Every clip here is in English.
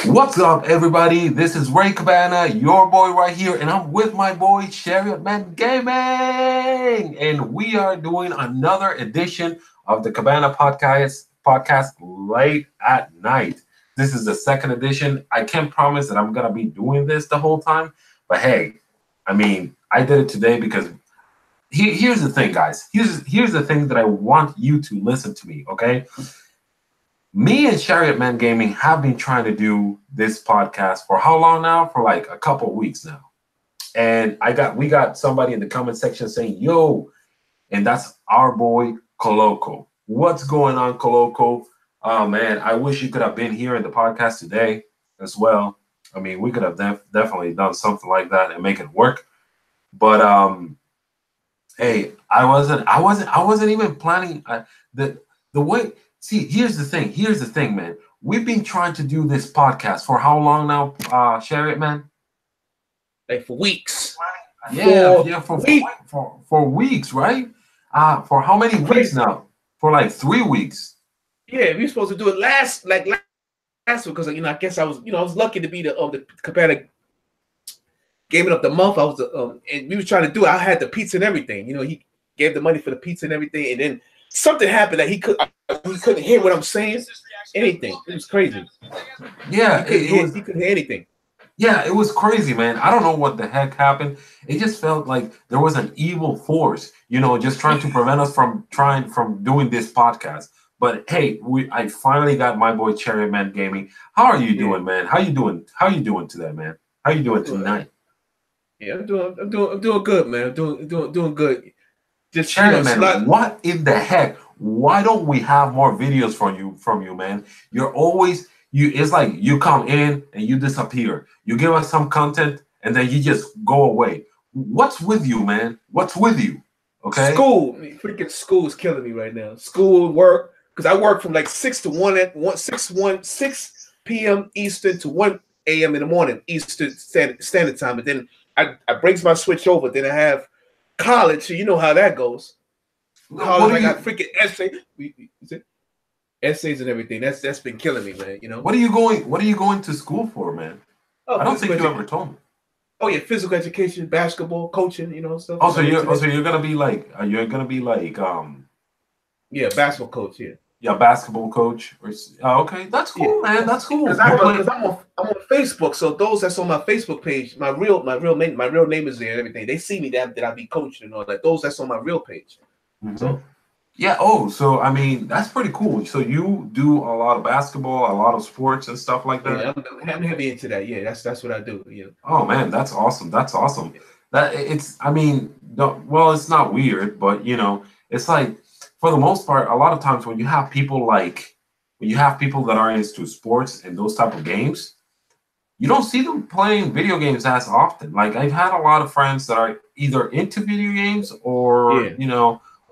What's up, everybody? This is Ray Cabana, your boy right here, and I'm with my boy Charriotman Gaming, and we are doing another edition of the Cabana podcast late at night. This is the second edition. I can't promise that I'm gonna be doing this the whole time, but hey, I mean, I did it today because here's the thing, guys. Here's the thing that I want you to listen to me, okay? Me and Charriotman Gaming have been trying to do this podcast for how long now? For like a couple of weeks now. And we got somebody in the comment section saying, yo, and that's our boy Coloco. What's going on, Coloco? Oh man, I wish you could have been here in the podcast today as well. I mean, we could have definitely done something like that and make it work. But hey, I wasn't even planning the way. See, here's the thing, man. We've been trying to do this podcast for how long now, Charriotman? Like for weeks. For weeks, right? For how many weeks now? For like 3 weeks. Yeah, we were supposed to do it last week because I guess I was lucky to be the Cabana Gaming of the Month. I was and we were trying to do it. I had the pizza and everything. He gave the money for the pizza and everything, and then something happened that he couldn't hear what I'm saying. Anything. It was crazy. Yeah, he couldn't hear anything. Yeah, it was crazy, man. I don't know what the heck happened. It just felt like there was an evil force, just trying to prevent us from doing this podcast. But hey, I finally got my boy Charriotman Gaming. How are you doing, man? How you doing? How you doing today, man? How you doing tonight? Yeah, I'm doing good, man. I'm doing good. Just Charriotman, what in the heck? Why don't we have more videos from you, man? You're always it's like you come in and you disappear. You give us some content and then you just go away. What's with you, man? What's with you? Okay. Freaking school is killing me right now. School, work, because I work from like 6 p.m. Eastern to 1 a.m. in the morning Eastern Standard Time, and then I breaks my switch over. Then I have college, so you know how that goes. College, I got freaking essays and everything. That's been killing me, man. What are you going to school for, man? Oh, I don't think you ever told me. Oh yeah, physical education, basketball, coaching, stuff. Also, you're gonna be like yeah, basketball coach, yeah. Yeah, basketball coach. Okay, that's cool, man. That's cool. Because I'm on Facebook, so those that's on my Facebook page, my real name is there and everything. They see me that I be coaching and all that. Those that's on my real page. Mm-hmm. So yeah. Oh, so I mean that's pretty cool. So you do a lot of basketball, a lot of sports and stuff like that. Yeah, I'm heavy into that. Yeah, that's what I do. Yeah. Oh man, that's awesome. That's awesome. That it's. I mean, it's not weird, but it's like. For the most part, a lot of times when you have people that are into sports and those type of games, you don't see them playing video games as often. Like I've had a lot of friends that are either into video games or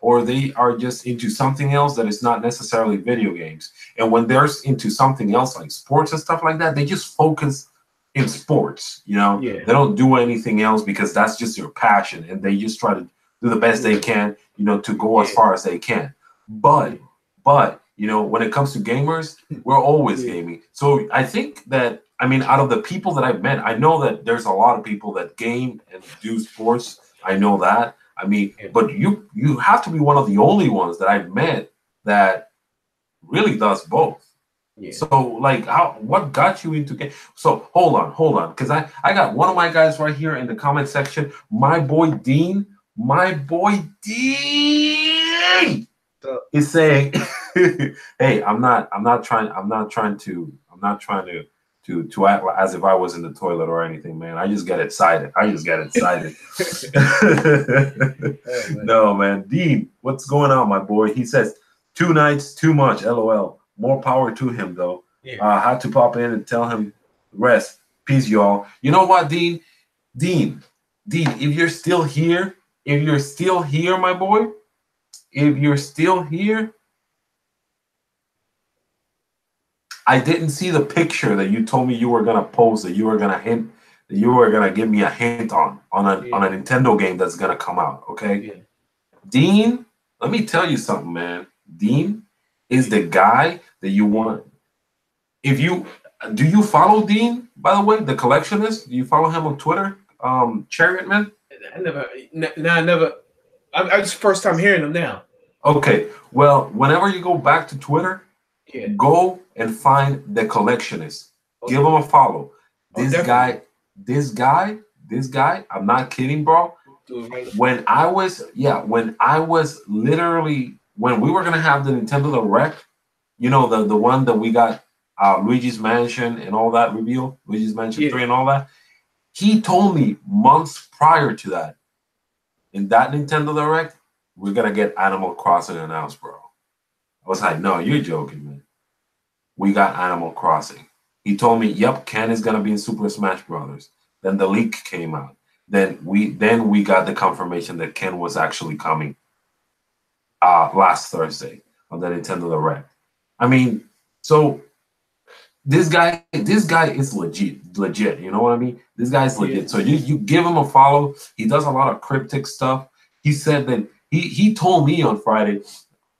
or they are just into something else that is not necessarily video games. And when they're into something else like sports and stuff like that, they just focus in sports. They don't do anything else because that's just their passion, and they just try to do the best they can, to go as far as they can. But when it comes to gamers, we're always gaming. So I think that, out of the people that I've met, I know that there's a lot of people that game and do sports. I know that. But you have to be one of the only ones that I've met that really does both. Yeah. So like what got you into game? So hold on. Because I got one of my guys right here in the comment section, my boy Dean. My boy D is saying, "Hey, I'm not trying to act as if I was in the toilet or anything, man. I just get excited. No, man. Dean, what's going on, my boy? He says 2 nights too much. LOL. More power to him, though. Yeah. Had to pop in and tell him rest. Peace, y'all. You know what, Dean? Dean, if you're still here." If you're still here, my boy, I didn't see the picture that you told me you were gonna post, that you were gonna give me a hint on a Nintendo game that's gonna come out. Okay, yeah. Dean, let me tell you something, man. Dean is the guy that you want. If you Do you follow Dean, by the way, the collectionist? Do you follow him on Twitter? Charriotman? I never. No, I never. I just first time hearing them now. Okay. Well, whenever you go back to Twitter, Yeah. go and find the collectionist. Okay. Give him a follow. This definitely. this guy, I'm not kidding, bro. When I was literally, when we were gonna have the Nintendo Direct, you know, the one that we got Luigi's Mansion and all that reveal, Luigi's Mansion 3 and all that. He told me months prior to that, in that Nintendo Direct, we're gonna get Animal Crossing announced, bro. I was like, no, you're joking, man. We got Animal Crossing. He told me, yep, Ken is gonna be in Super Smash Brothers. Then the leak came out. Then we got the confirmation that Ken was actually coming last Thursday on the Nintendo Direct. I mean, so this guy is legit. You know what I mean? This guy's legit. So you give him a follow. He does a lot of cryptic stuff. He said that he told me on Friday,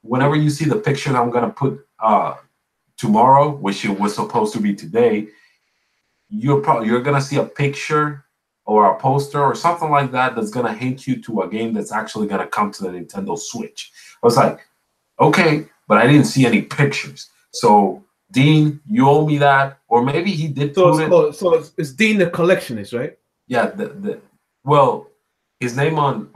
whenever you see the picture that I'm gonna put tomorrow, which it was supposed to be today, you're gonna see a picture or a poster or something like that that's gonna hint you to a game that's actually gonna come to the Nintendo Switch. I was like, okay, but I didn't see any pictures. So Dean, you owe me that, or maybe he did. So it's Dean the collectionist, right? Yeah. Well, his name on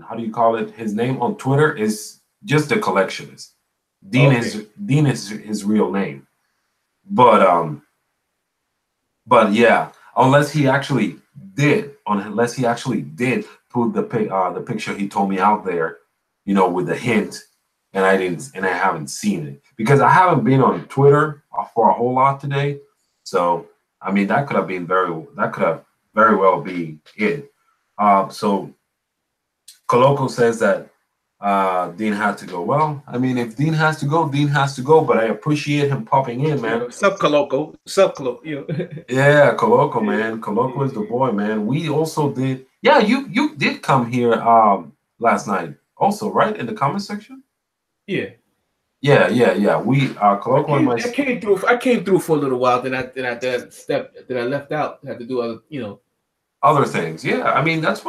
how do you call it? His name on Twitter is just the collectionist. Dean is his real name, but yeah, unless he actually did put the picture he told me out there, you know, with the hint. And I haven't seen it because I haven't been on Twitter for a whole lot today. So I mean, that could have very well be it. So Coloco says that Dean had to go. Well, I mean, if Dean has to go, Dean has to go. But I appreciate him popping in, man. Sup, Coloco? Sup, Coloco? Yeah, Coloco, man. Coloco is the boy, man. We also did. Yeah, you did come here last night, also, right, in the comment section. Yeah. We Coloco and my. I came through for a little while. Then I left out. Had to do other, other things. Yeah, I mean that's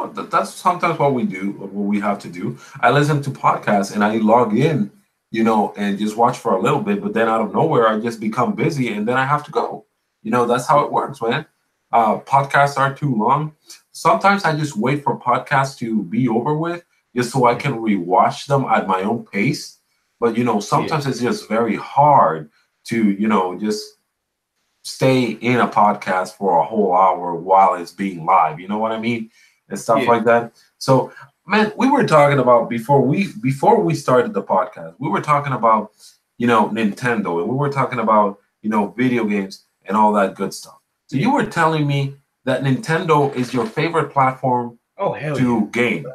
sometimes what we do, what we have to do. I listen to podcasts and I log in, you know, and just watch for a little bit. But then out of nowhere, I just become busy and then I have to go. You know, that's how it works, man. Podcasts are too long. Sometimes I just wait for podcasts to be over with, just so I can rewatch them at my own pace. But, you know, sometimes it's just very hard to, you know, just stay in a podcast for a whole hour while it's being live. You know what I mean? And stuff like that. So, man, we were talking about before we started the podcast, we were talking about, you know, Nintendo, and we were talking about, you know, video games and all that good stuff. So you were telling me that Nintendo is your favorite platform to game.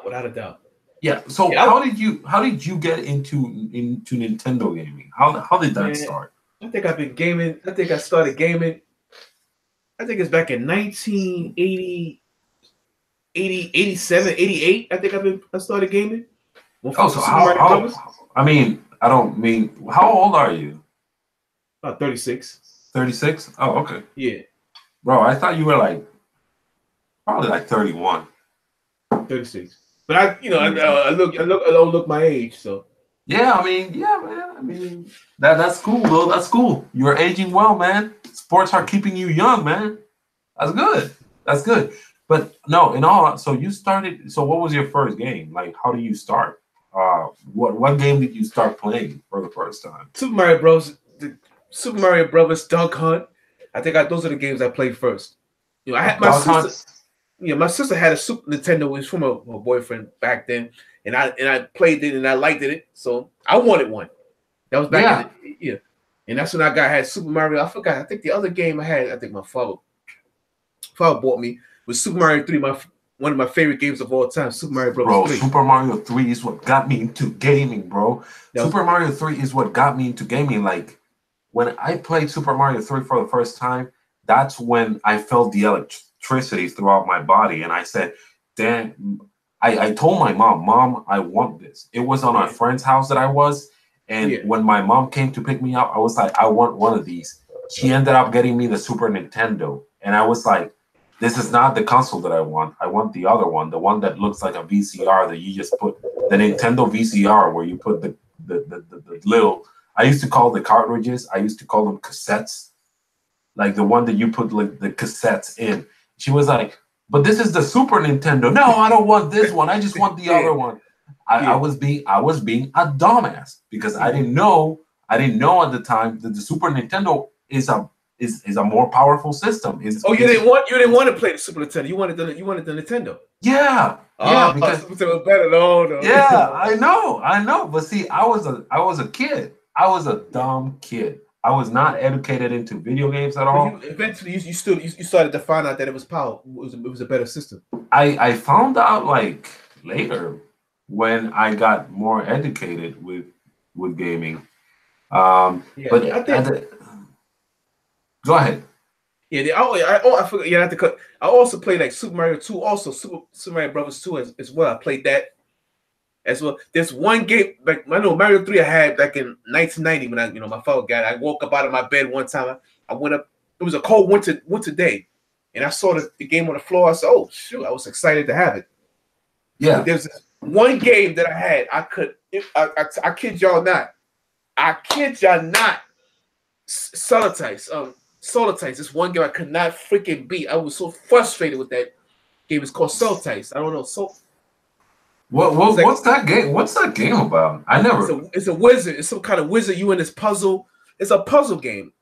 Without a doubt. Yeah. So how did you get into Nintendo gaming? How did that start? I think I've been gaming. I think I started gaming. I think it's back in 1980, 87, 88. I think I started gaming. So how I mean, I don't mean, how old are you? About 36. 36? Oh, okay. Yeah. Bro, I thought you were like probably like 31. 36. But I don't look my age, so. Yeah, I mean, yeah, man. I mean, that's cool, though. That's cool. You're aging well, man. Sports are keeping you young, man. That's good. That's good. But no, so you started. So what was your first game? Like, how do you start? What game did you start playing for the first time? Super Mario Brothers, Duck Hunt. I think those are the games I played first. You know, I had my sister. Yeah, my sister had a Super Nintendo. It was from her boyfriend back then, and I played it and I liked it. So I wanted one. That was back in the, and that's when I had Super Mario. I forgot. I think the other game I had, I think my father bought me, was Super Mario 3. One of my favorite games of all time, Super Mario Bros. 3. Super Mario 3 is what got me into gaming, bro. Super Mario 3 is what got me into gaming. Like, when I played Super Mario 3 for the first time, that's when I felt the electricity throughout my body. And I said, damn, I told my mom, I want this. It was on our friend's house that I was. And when my mom came to pick me up, I was like, I want one of these. she ended up getting me the Super Nintendo, and I was like, this is not the console that I want. I want the other one, the one that looks like a VCR that you just put, the Nintendo VCR where you put the little, I used to call the cartridges, I used to call them cassettes, like the one that you put like the cassettes in. She was like, but this is the Super Nintendo. No, I don't want this one. I just want the other one. I was being a dumbass because I didn't know at the time that the Super Nintendo is a more powerful system. You didn't want to play the Super Nintendo. You wanted the Nintendo. Yeah. Yeah, because Super Nintendo was better. No. Yeah, I know. But see, I was a kid. I was a dumb kid. I was not educated into video games at all. Eventually, you started to find out that it was power. It was a better system. I found out like later when I got more educated with gaming. Go ahead. Yeah, I forgot. Yeah, I have to cut. I also played like Super Mario 2, also Super Mario Brothers 2 as well. I played that as well. There's one game, like I know Mario 3 I had back in 1990 when my father got it. I woke up out of my bed one time. I went up. It was a cold winter day, and I saw the game on the floor. I said, "Oh shoot!" I was excited to have it. Yeah. But there's one game that I had. I kid y'all not. Solitice. This one game I could not freaking beat. I was so frustrated with that game. It's called Solitice. I don't know. What's that game? What's that game about? I never. It's a wizard. It's some kind of wizard. You in this puzzle. It's a puzzle game.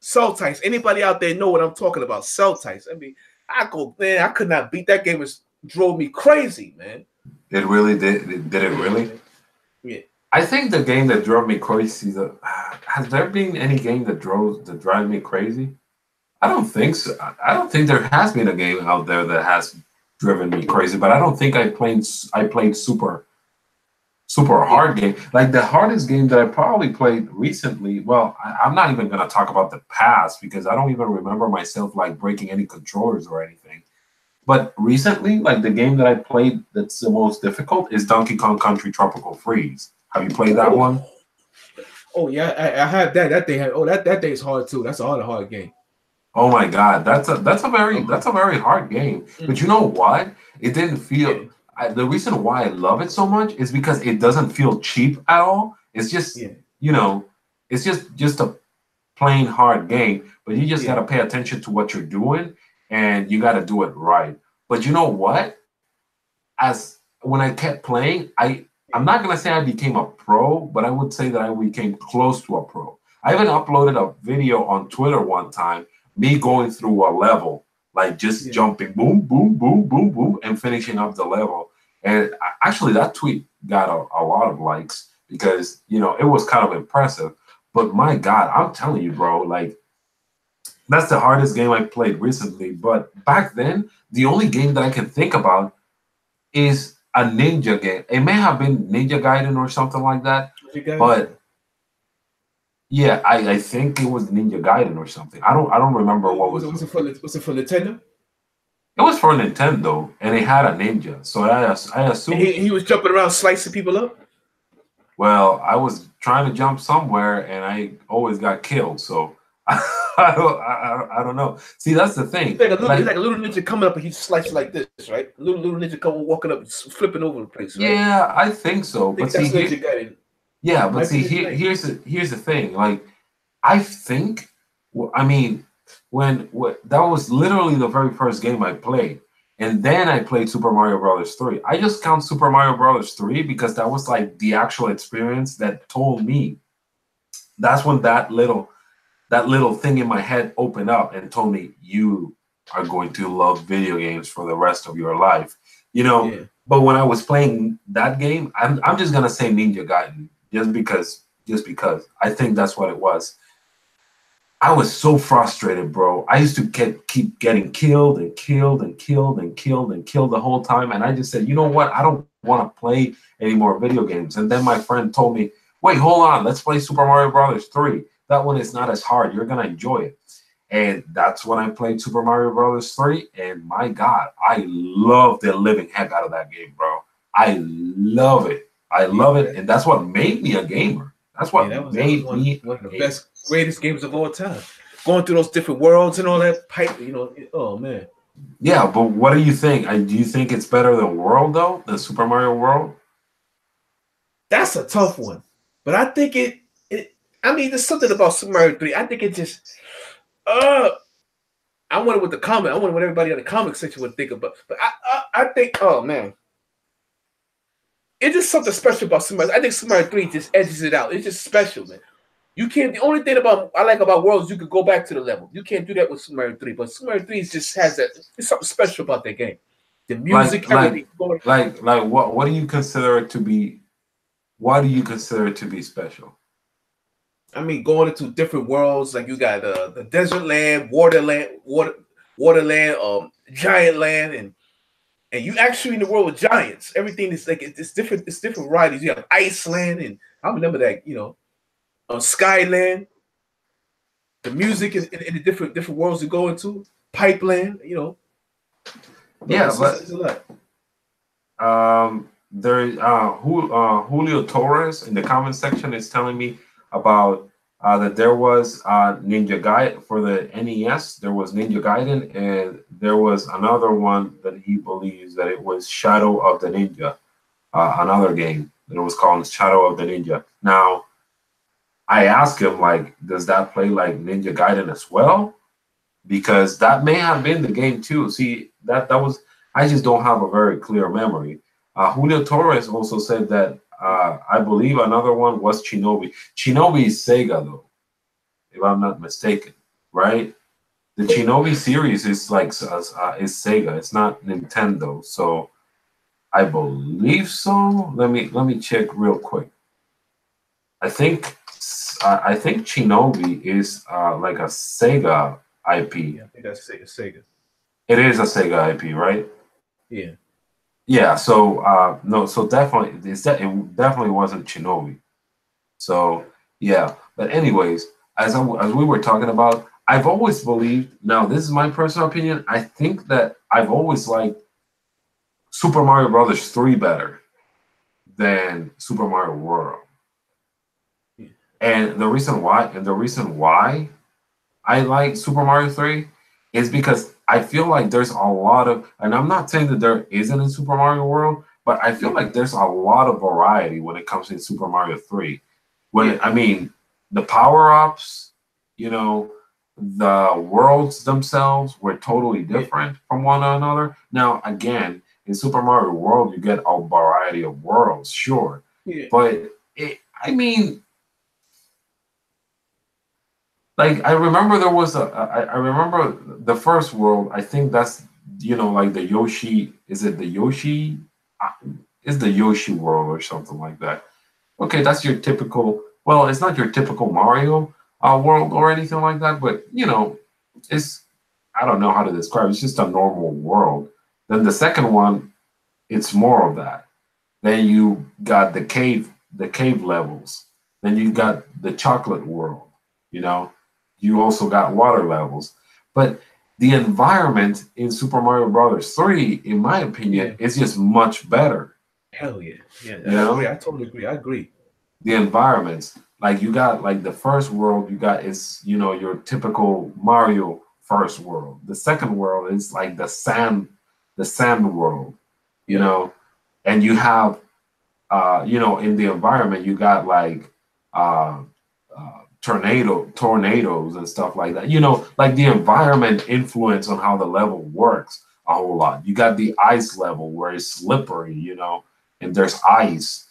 Solitice. Anybody out there know what I'm talking about? Solitice. I mean, I could not beat that game. It drove me crazy, man. It really did. Did it really? Yeah. I think the game that drove me crazy. Has there been any game that drive me crazy? I don't think so. I don't think there has been a game out there that has driven me crazy. But I don't think I played super hard game. Like the hardest game that I probably played recently. Well, I'm not even gonna talk about the past because I don't even remember myself like breaking any controllers or anything. But recently, like the game that I played that's the most difficult is Donkey Kong Country Tropical Freeze. Have you played that one? Oh yeah, I have that. That thing. That day is hard too. That's a hard game. Oh my God, that's a very hard game. But you know what? It didn't feel. The reason why I love it so much is because it doesn't feel cheap at all. It's just it's just a plain hard game. But you just gotta pay attention to what you're doing, and you gotta do it right. But you know what? When I kept playing, I'm not going to say I became a pro, but I would say that I became close to a pro. I even uploaded a video on Twitter one time, me going through a level, like just jumping, boom, boom, boom, boom, boom, and finishing up the level. And actually, that tweet got a lot of likes because, it was kind of impressive. But my God, I'm telling you, bro, like, that's the hardest game I played recently. But back then, the only game that I can think about is a ninja game. It may have been Ninja Gaiden or something like that. But yeah, I think it was Ninja Gaiden or something. I don't remember what was it. Was it for Nintendo? It was for Nintendo, and it had a ninja. So I assume he was jumping around slicing people up. Well, I was trying to jump somewhere, and I always got killed. So I don't know. See, that's the thing. He's like a little ninja coming up and he slices like this, right? Little ninja coming walking up, flipping over the place, right? Yeah, I think so. But see, here's the thing. Like, I think, when that was literally the very first game I played, and then I played Super Mario Brothers 3. I just count Super Mario Brothers 3 because that was like the actual experience that told me. That's when that little thing in my head opened up and told me you are going to love video games for the rest of your life. But when I was playing that game, I'm just gonna say Ninja Gaiden just because I think that's what it was. I was so frustrated, bro. I used to keep getting killed and killed and killed and killed and killed the whole time, and I just said, you know what? I don't want to play any more video games. And then my friend told me, wait, hold on, let's play Super Mario Brothers 3. That one is not as hard. You're gonna enjoy it. And that's when I played Super Mario Brothers 3. And my God, I love the living heck out of that game, bro. I love it. And that's what made me a gamer. That's what made me one of the greatest games of all time. going through those different worlds and all that pipe. Oh man. Yeah, but what do you think? Do you think it's better than World though, than Super Mario World? That's a tough one, but I think it. I mean, there's something about Super Mario 3. I think it just. I wonder what the comment. I wonder what everybody in the comic section would think about. But I think. Oh man. It's just something special about Super Mario. I think Super Mario 3 just edges it out. It's just special, man. You can't. The only thing I like about Worlds, you could go back to the level. You can't do that with Super Mario 3. But Super Mario 3 just has that. It's something special about that game. The music, everything. What do you consider it to be? Why do you consider it to be special? I mean, going into different worlds, like you got the desert land, waterland, giant land, and you actually in the world with giants. Everything is like it's different. It's different varieties. You have Iceland, and I remember that. Skyland. The music in the different worlds you go into. Pipeland. Yeah, it's a lot. Julio Torres in the comment section is telling me about that there was Ninja Gaiden for the NES. There was Ninja Gaiden, and there was another one that he believes that it was Shadow of the Ninja, another game that was called Shadow of the Ninja. Now, I asked him, like, does that play like Ninja Gaiden as well? Because that may have been the game too. See, that was, I just don't have a very clear memory. Julio Torres also said that I believe another one was Shinobi. Shinobi is Sega, though, if I'm not mistaken, right? The Shinobi series is like is Sega. It's not Nintendo. So I believe so. Let me check real quick. I think Shinobi is like a Sega IP. Yeah, I think that's Sega. It is a Sega IP, right? Yeah. Yeah, so no, so definitely it definitely wasn't Shinobi. So yeah, but anyways, as we were talking about, I've always believed. Now, this is my personal opinion. I think that I've always liked Super Mario Brothers 3 better than Super Mario World. Yeah. And the reason why I like Super Mario 3 is because I feel like there's a lot of, and I'm not saying that there isn't in Super Mario World, but I feel like there's a lot of variety when it comes to Super Mario 3. I mean, the power-ups, the worlds themselves were totally different from one another. Now, again, in Super Mario World, you get a variety of worlds, sure. Yeah. But, like, I remember there was I remember the first world. I think that's, like the Yoshi. Is it the Yoshi? Is the Yoshi world or something like that? Okay, that's your typical. Well, it's not your typical Mario world or anything like that, but it's, I don't know how to describe it. It's just a normal world. Then the second one, it's more of that. Then you got the cave levels. Then you got the chocolate world. You also got water levels. But the environment in Super Mario Brothers 3, in my opinion, is just much better. Hell yeah. Yeah, I totally agree. I agree. The environments, like you got like the first world you got is, your typical Mario first world. The second world is like the sand world, and you have in the environment you got like tornadoes and stuff like that. Like the environment influence on how the level works a whole lot. You got the ice level where it's slippery, and there's ice,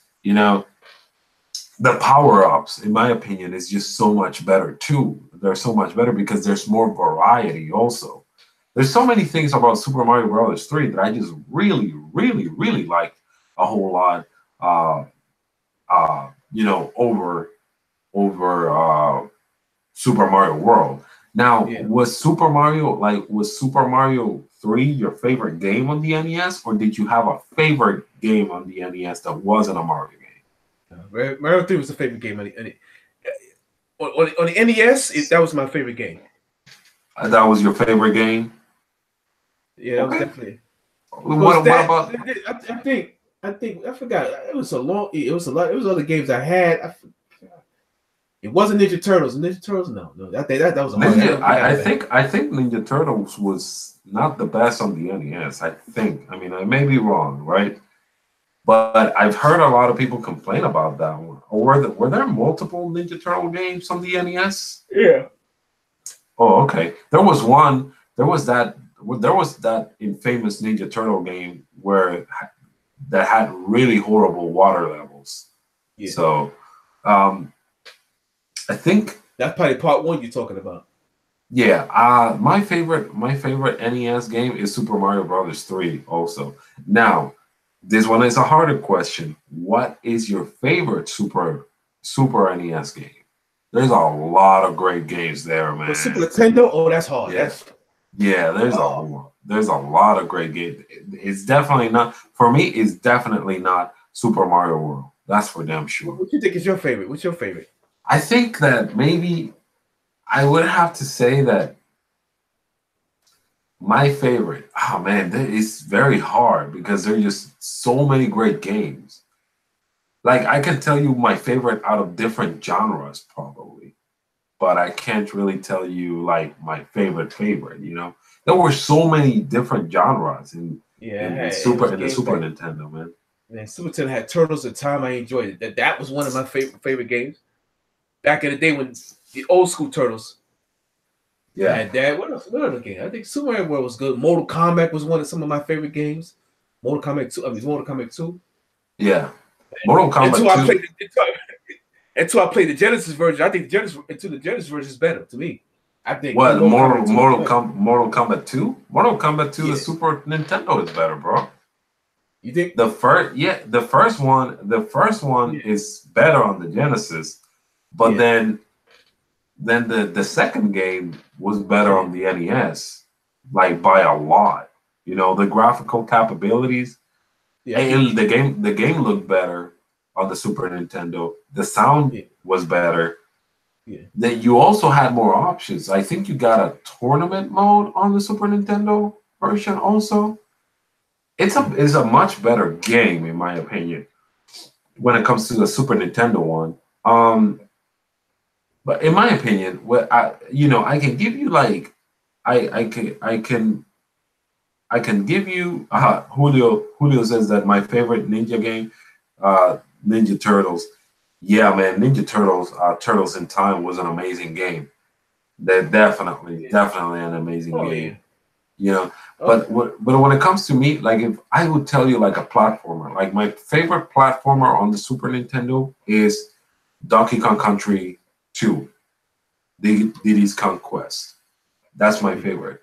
The power-ups, in my opinion, is just so much better too. They're so much better because there's more variety also. There's so many things about Super Mario Brothers 3 that I just really, really, really like a whole lot over Super Mario World. Now, was Super Mario 3 your favorite game on the NES, or did you have a favorite game on the NES that wasn't a Mario game? Mario 3 was the favorite game on the NES. That was my favorite game. That was your favorite game? Yeah, that was definitely. What about? I think I forgot. It was a lot. It was other games I had. It wasn't Ninja Turtles. Ninja Turtles, no. That was a hard. Ninja, I think Ninja Turtles was not the best on the NES. I think. I mean, I may be wrong, right? But I've heard a lot of people complain about that one. Or were there multiple Ninja Turtle games on the NES? Yeah. Oh, okay. There was one. There was that. There was that infamous Ninja Turtle game that had really horrible water levels. Yeah. So, I think that's probably part one you're talking about. Yeah. My favorite NES game is Super Mario Brothers 3. Also, now this one is a harder question. What is your favorite Super NES game? There's a lot of great games there, man. For Super Nintendo? Oh, that's hard. Yeah, there's a lot of great games. It's definitely not for me. It's definitely not Super Mario World. That's for damn sure. What do you think is your favorite? What's your favorite? I think that maybe I would have to say that my favorite. Oh man, it's very hard because there's just so many great games. Like I can tell you my favorite out of different genres probably, but I can't really tell you like my favorite. You know, there were so many different genres in the Super Nintendo, man. Man, Super Nintendo had Turtles at the time. I enjoyed it. That was one of my favorite games. Back in the day when the old school Turtles. Yeah. Had that. What else? What other game? I think Super Mario World was good. Mortal Kombat was one of some of my favorite games. Mortal Kombat 2. Mortal Kombat 2. Yeah. Mortal Kombat 2. Until I played the Genesis version. I think the Genesis version is better to me. I think what Mortal Kombat 2? Mortal Kombat 2, the Super Nintendo is better, bro. You think the first one is better on the Genesis, but then the second game was better on the NES, like by a lot. You know, the graphical capabilities. Yeah, and the game looked better on the Super Nintendo. The sound was better. Yeah. Then you also had more options. I think you got a tournament mode on the Super Nintendo version also. It's a much better game in my opinion when it comes to the Super Nintendo one. But in my opinion, I can give you like I can give you Julio says that my favorite ninja game, Ninja Turtles. Yeah, man, Ninja Turtles, Turtles in Time was an amazing game. They're definitely an amazing game. Yeah. You know, but when it comes to me, like if I would tell you like a platformer, like my favorite platformer on the Super Nintendo is Donkey Kong Country 2, Diddy's Kong Quest. That's my favorite.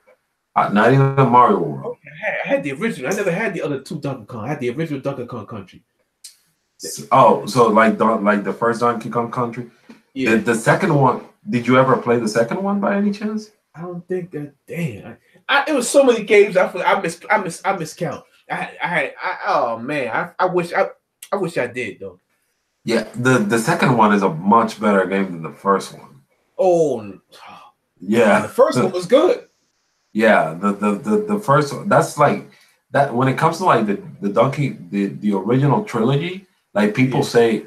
Not even Mario World. Okay, I had the original. I never had the other two Donkey Kong. I had the original Donkey Kong Country. So like the first Donkey Kong Country. Yeah. The second one. Did you ever play the second one by any chance? I don't think that. Damn. It was so many games. I miscount. Oh man. I wish I did though. Yeah. The second one is a much better game than the first one. Oh. Yeah. The first one was good. Yeah. The first one. That's like that. When it comes to like the original trilogy, like people say.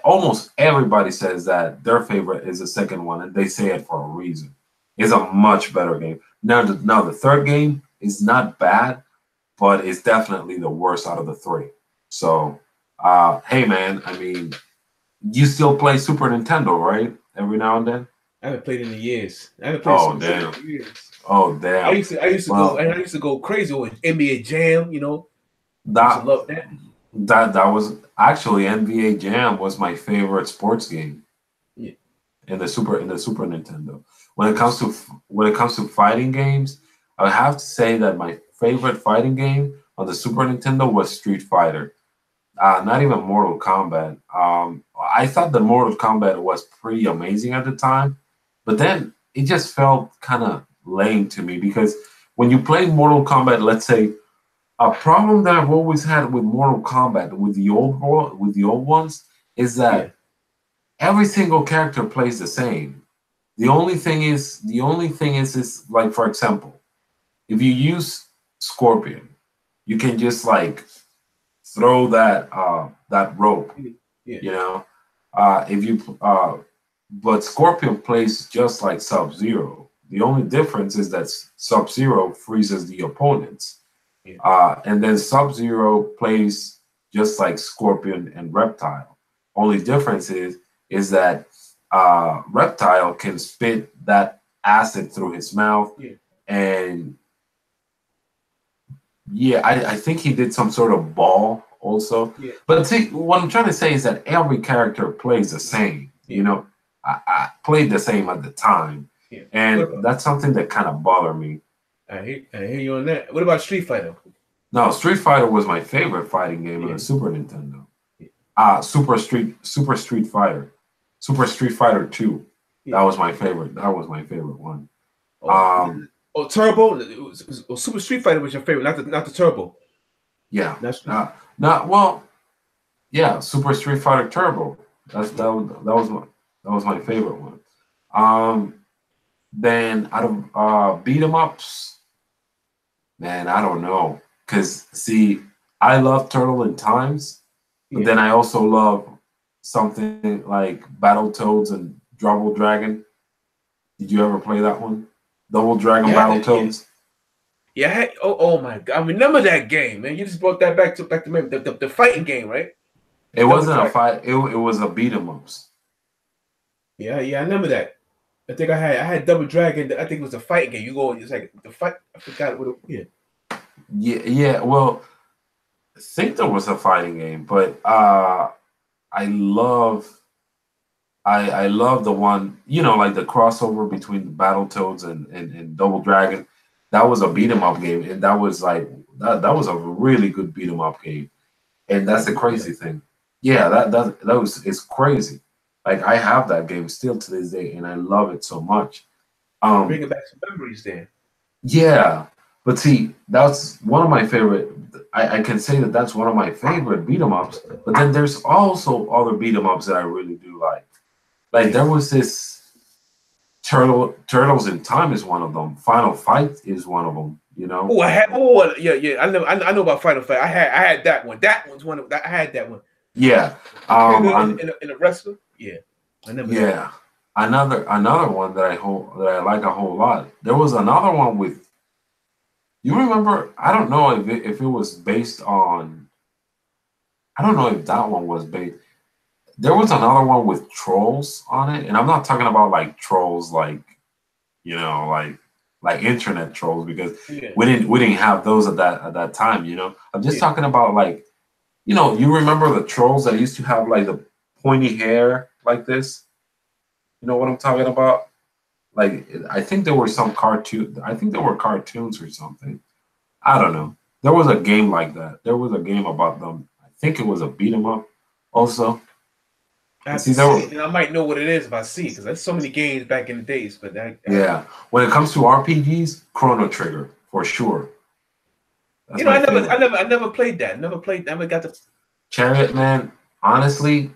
Almost everybody says that their favorite is the second one, and they say it for a reason. It's a much better game. Now the third game is not bad, but it's definitely the worst out of the three. So, hey man, I mean, you still play Super Nintendo, right? Every now and then. I haven't played in years. I haven't played Super Nintendo in years. Oh damn! I used to go crazy with NBA Jam. You know, I used to love that. That was actually NBA Jam was my favorite sports game. Yeah. In the Super Nintendo. When it comes to fighting games, I would have to say that my favorite fighting game on the Super Nintendo was Street Fighter. Not even Mortal Kombat. I thought that Mortal Kombat was pretty amazing at the time, but then it just felt kind of lame to me because when you play Mortal Kombat, let's say. A problem that I've always had with Mortal Kombat, with the old ones, is that every single character plays the same. The only thing is like, for example, if you use Scorpion, you can just like throw that rope. Yeah. You know, if you but Scorpion plays just like Sub-Zero. The only difference is that Sub-Zero freezes the opponents. Yeah. And then Sub-Zero plays just like Scorpion and Reptile. Only difference is that Reptile can spit that acid through his mouth. Yeah. And yeah, I think he did some sort of ball also. Yeah. But see, what I'm trying to say is that every character plays the same. Yeah. You know, I played the same at the time. Yeah. And that's something that kind of bothered me. I hear you on that. What about Street Fighter? No, Street Fighter was my favorite fighting game on the Super Nintendo. Super Street Fighter. Super Street Fighter 2. Yeah. That was my favorite. That was my favorite one. Turbo? Super Street Fighter was your favorite, not the Turbo. Yeah. Well, yeah, Super Street Fighter Turbo. That was my favorite one. Then out of beat 'em ups, man, I don't know. Cause see, I love Turtle in Times, but then I also love something like Battletoads and Double Dragon. Did you ever play that one? Double Dragon Battletoads? Yeah. Oh my God! I remember that game, man. You just brought that back to memory. The fighting game, right? It wasn't a fight. It was a beat 'em ups. Yeah, I remember that. I think I had Double Dragon. I think it was a fighting game. You go, it's like the fight. I forgot what it. Yeah. Well, I think there was a fighting game, but I love the one, like the crossover between the Battletoads and Double Dragon. That was a beat 'em up game, and that was like that was a really good beat 'em up game. And that's the crazy thing. Yeah, it's crazy. Like I have that game still to this day, and I love it so much. Bringing back some memories there. Yeah, but see, that's one of my favorite. I can say that that's one of my favorite beat 'em ups. But then there's also other beat 'em ups that I really do like. Like there was this Turtles in Time is one of them. Final Fight is one of them. Oh, yeah. I know about Final Fight. I had that one. That one's one of. I had that one. Yeah. In a wrestler. Yeah. I never. Yeah. Another one that I like a whole lot. There was another one with. You remember? I don't know if it was based on. I don't know if that one was based. There was another one with trolls on it, and I'm not talking about like trolls like internet trolls, because we didn't have those at that time. I'm just talking about like, you remember the trolls that used to have like the pointy hair like this? You know what I'm talking about? Like, I think there were some cartoon. I think there were cartoons or something. I don't know. There was a game like that. There was a game about them. I think it was a beat 'em up also. I might know what it is if I see it, because there's so many games back in the days. But yeah, when it comes to RPGs, Chrono Trigger for sure. That's I never played that. Never got to. Charriotman, honestly,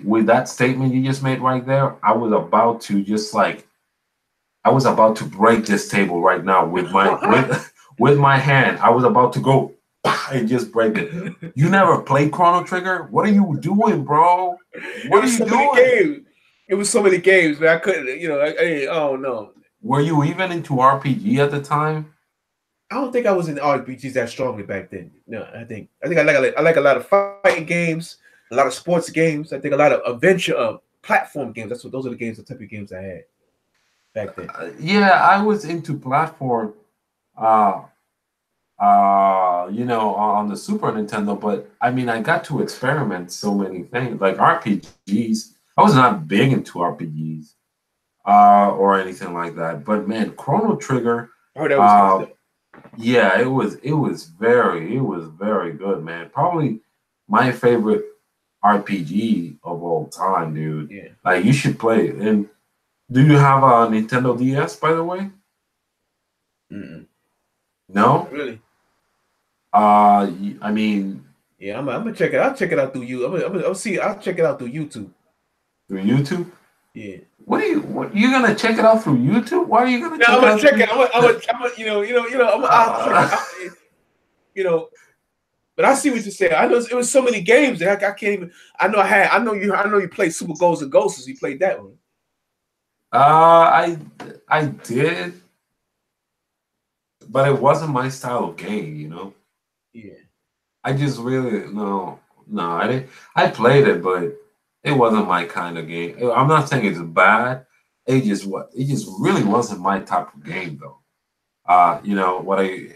with that statement you just made right there, I was about to break this table right now with my hand. I was about to go and just break it. You never played Chrono Trigger? What are you doing, bro? What are you doing? It was so many games, but I couldn't. Oh no. Were you even into RPG at the time? I don't think I was in RPGs that strongly back then. No, I think I like a lot of fighting games, a lot of sports games. I think a lot of adventure platform games. Those are the type of games I had back then. Yeah, I was into platform. On the Super Nintendo, but I mean, I got to experiment so many things like RPGs. I was not big into RPGs or anything like that, but man, Chrono Trigger. Oh, that was good. Yeah, it was very good, man. Probably my favorite RPG of all time, dude. Yeah. Like you should play it. And do you have a Nintendo DS, by the way? Mm-mm. No? Really? I mean, yeah, I'm gonna check it. I'll check it out through you. I'll check it out through YouTube. Through YouTube? Yeah. What you're gonna check it out through YouTube? Why are you gonna? I'm gonna check it. I'm gonna, But I see what you're saying. I know it was so many games that I can't even. I know you played Super Ghosts and Ghosts. You played that one. I did, but it wasn't my style of game. Yeah. I just really no. I didn't. I played it, but it wasn't my kind of game. I'm not saying it's bad. It just really wasn't my type of game though. What I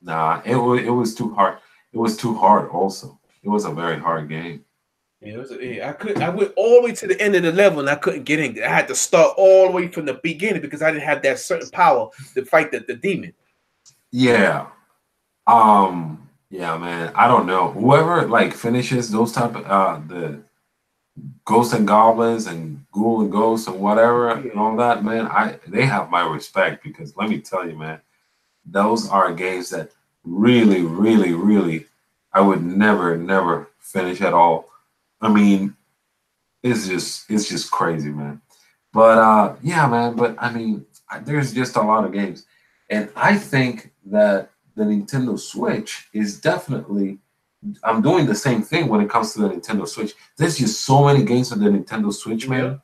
Nah, it was too hard. It was too hard also. It was a very hard game. Yeah, I went all the way to the end of the level and I couldn't get in. I had to start all the way from the beginning because I didn't have that certain power to fight the demon. Yeah. Yeah, man. I don't know. Whoever like finishes those type of the ghosts and goblins and ghoul and ghosts and whatever and all that, man, they have my respect because let me tell you, man, those are games that really, really, really I would never finish at all. I mean, it's just crazy, man. But yeah, man, but I mean, there's just a lot of games. And I think that the Nintendo Switch is definitely I'm doing the same thing when it comes to the Nintendo Switch. There's just so many games on the Nintendo Switch, man.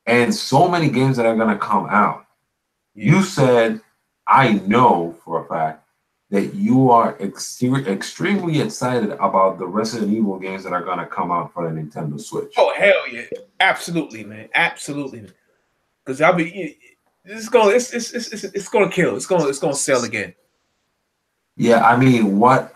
And so many games that are gonna come out. You said I know for a fact that you are extremely excited about the Resident Evil games that are going to come out for the Nintendo Switch. Oh, hell yeah. Absolutely, man. Absolutely. Because I'll be it's going to kill. It's going to sell again. Yeah, I mean, what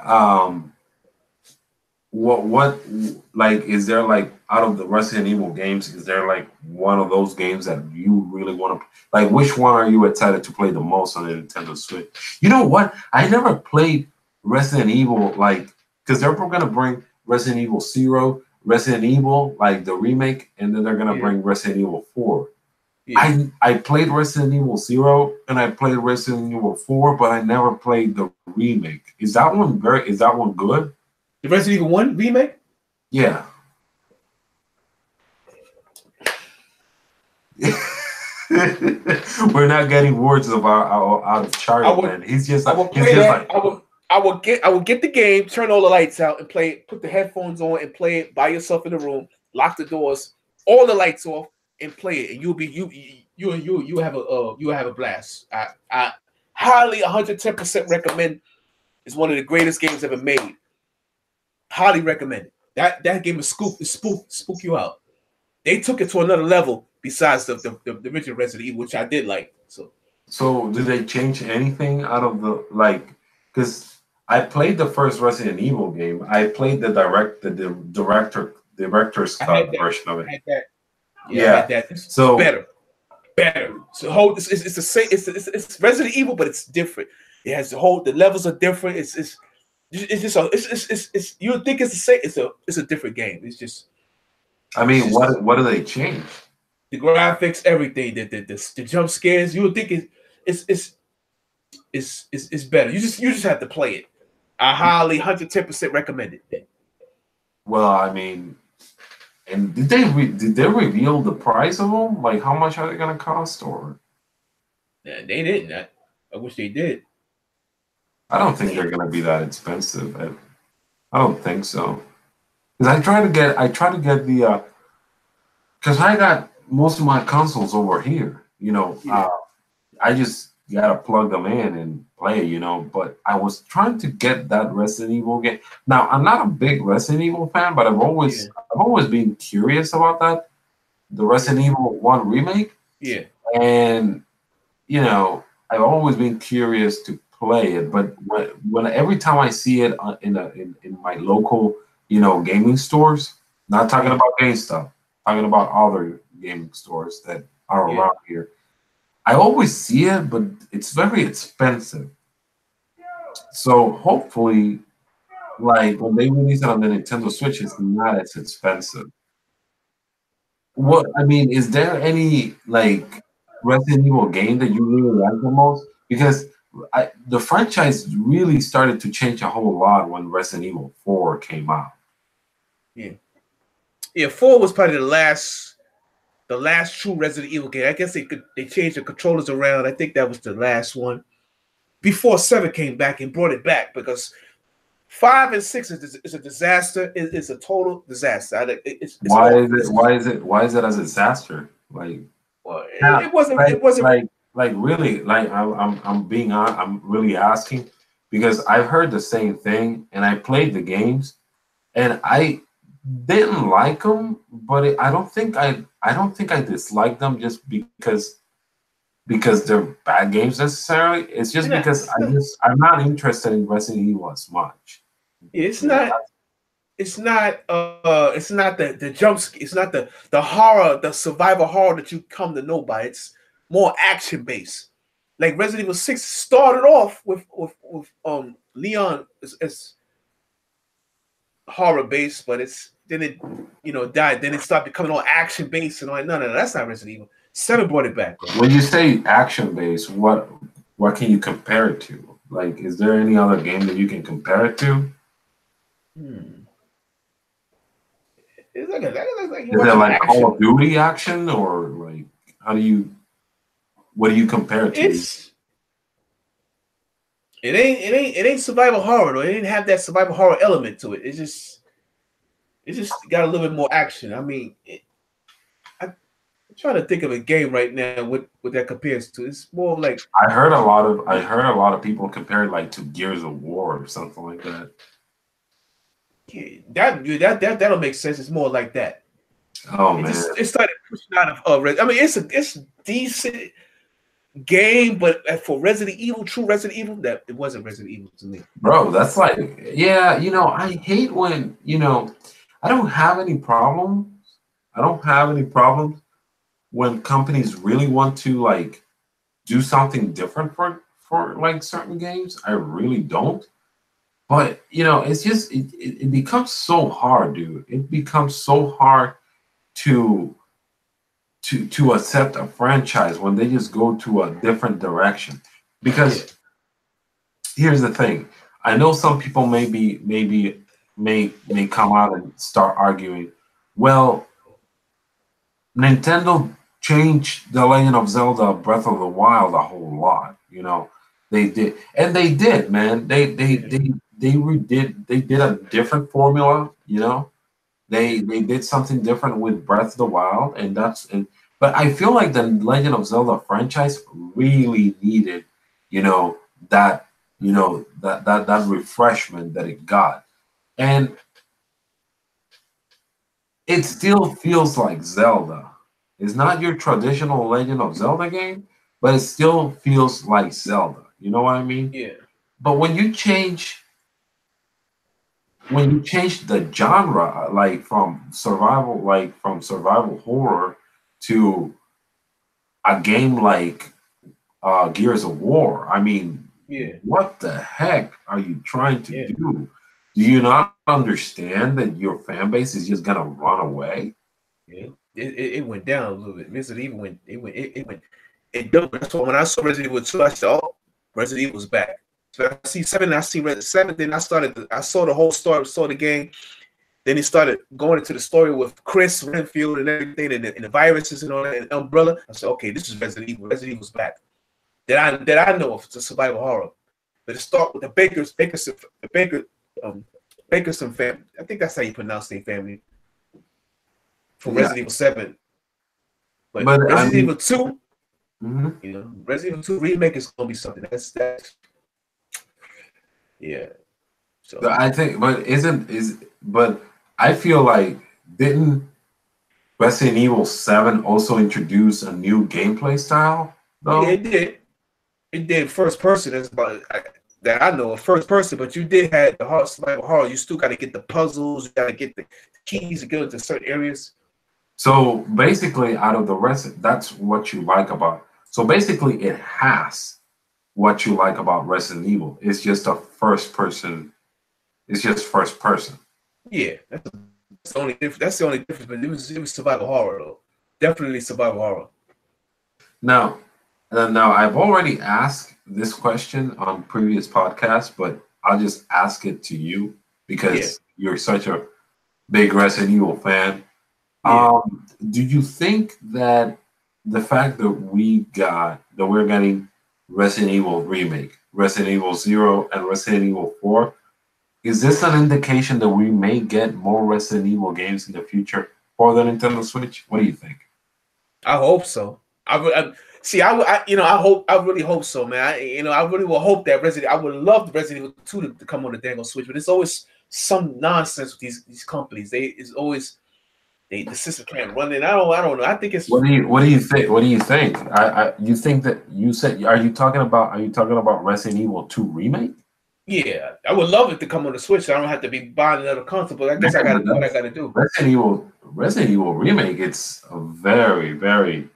like is there like out of the Resident Evil games, is there like one of those games that you really want to like? Which one are you excited to play the most on the Nintendo Switch? You know what? I never played Resident Evil because they're gonna bring Resident Evil 0, Resident Evil like the remake, and then they're gonna bring Resident Evil 4. Yeah. I played Resident Evil 0 and I played Resident Evil 4, but I never played the remake. Is that one good? The Resident Evil 1 remake? Yeah. We're not getting words about out of Charriotman. He's just like I will get the game, turn all the lights out, and play it. Put the headphones on and play it by yourself in the room. Lock the doors, all the lights off, and play it. And you'll have a blast. I highly 110% recommend. It's one of the greatest games ever made. Highly recommend it. That game is spook you out. They took it to another level besides the original Resident Evil, which I did like. So did they change anything out of the because I played the first Resident Evil game. I played the director's cut version of it. Yeah. So better. So it's the same. It's Resident Evil, but it's different. It has the levels are different. It's you would think it's the same. It's a different game. It's just. I mean, what do they change? The graphics, everything, the jump scares. You would think it's better. You just have to play it. I highly 110% recommend it. Well, I mean, and did they reveal the price of them? Like, how much are they gonna cost? Or yeah, they didn't. I wish they did. I don't think they're gonna be that expensive. I don't think so. Because I try to get the because I got most of my consoles over here. I just gotta plug them in and play. But I was trying to get that Resident Evil game. Now I'm not a big Resident Evil fan, but I've always been curious about that, the Resident Evil 1 remake. Yeah, and I've always been curious to play it, but when every time I see it in my local gaming stores, not talking about GameStop, talking about other gaming stores that are around here, I always see it, but it's very expensive. So hopefully, like when they release it on the Nintendo Switch, it's not as expensive. What I mean, is there any like Resident Evil game that you really like the most? Because the franchise really started to change a whole lot when Resident Evil 4 came out. Yeah, 4 was probably the last true Resident Evil game. I guess they changed the controllers around. I think that was the last one before 7 came back and brought it back, because 5 and 6 is a disaster. It's a total disaster. It's Why awful. is it? Why is it? Why is it as a disaster? Like, Well, yeah, it wasn't. like, It wasn't. like really, like I'm being on. I'm really asking because I've heard the same thing, and I played the games, and I didn't like them, but I don't think I disliked them just because they're bad games necessarily. It's just because I'm not interested in Resident Evil as much. It's You know, not. It's not. It's not the jump. It's not the horror, the survival horror that you come to know by. It's more action based. Like Resident Evil 6 started off with Leon is horror based, but it's then it died. Then it started becoming all action based and all. No, that's not Resident Evil. 7 brought it back. Though. when you say action based, what can you compare it to? Like, is there any other game that you can compare it to? It's like is it like action. Call of Duty action, or like what do you compare it to? It ain't survival horror though. It didn't have that survival horror element to it. It just got a little bit more action. I mean, I'm trying to think of a game right now what that compares to. It's more like I heard a lot of people compare it like to Gears of War or something like that. Yeah, that'll make sense. It's more like that. Oh man, it started pushing out of. I mean, it's a decent game, but for Resident Evil, true Resident Evil, that it wasn't Resident Evil to me. Bro, that's like, yeah, I hate when, I don't have any problems. I don't have any problems when companies really want to like do something different for like certain games. I really don't. But it's just it becomes so hard, dude. It becomes so hard to accept a franchise when they just go to a different direction. Because here's the thing. I know some people may come out and start arguing, well, Nintendo changed The Legend of Zelda Breath of the Wild a whole lot, They did. And they did, man. They did a different formula, They did something different with Breath of the Wild, but I feel like the Legend of Zelda franchise really needed, that refreshment that it got, and it still feels like Zelda. It's not your traditional Legend of Zelda game, but it still feels like Zelda. You know what I mean? Yeah. But when you change the genre, like from survival horror to a game like Gears of War, I mean, what the heck are you trying to do? Do you not understand that your fan base is just gonna run away? Yeah, it went down a little bit. Resident Evil it doubled. That's why when I saw Resident Evil 2, I said, "Oh, Resident Evil's back." So I see 7, I see Resident 7. Then I saw the whole story, saw the game. Then he started going into the story with Chris Renfield and everything, and the viruses and all that, and Umbrella. I said, "Okay, this is Resident Evil. Resident Evil's back." That I know of. It's a survival horror. But it starts with the Bakerson family. I think that's how you pronounce their family. From Resident Evil 7. But Resident Evil 2, Resident Evil 2 remake is gonna be something. That's yeah. So I think, but I feel like didn't Resident Evil 7 also introduce a new gameplay style? Though? Yeah, it did. It did first person. That's about that I know of first person. But you did have the survival horror. You still got to get the puzzles. You got to get the keys to go into certain areas. So basically, out of the rest, that's what you like about. So basically, it has what you like about Resident Evil. It's just a first person. It's just first person. Yeah, that's the only difference. That's the only difference. But it was survival horror though. Definitely survival horror. Now I've already asked this question on previous podcasts, but I'll just ask it to you because you're such a big Resident Evil fan. Yeah. Do you think that the fact that we're getting Resident Evil remake, Resident Evil 0 and Resident Evil 4, is this an indication that we may get more Resident Evil games in the future for the Nintendo Switch? What do you think? I hope so. See. I hope. I really hope so, man. I really will hope that Resident. I would love the Resident Evil 2 to come on the dang Switch, but it's always some nonsense with these companies. It's always the system can't run it. I don't know. I think it's. What do you think? What do you think? You think that you said? Are you talking about Resident Evil 2 remake? Yeah, I would love it to come on the Switch. So I don't have to be buying another console. But I guess I got to do what I got to do. Resident Evil remake. It's a very, very.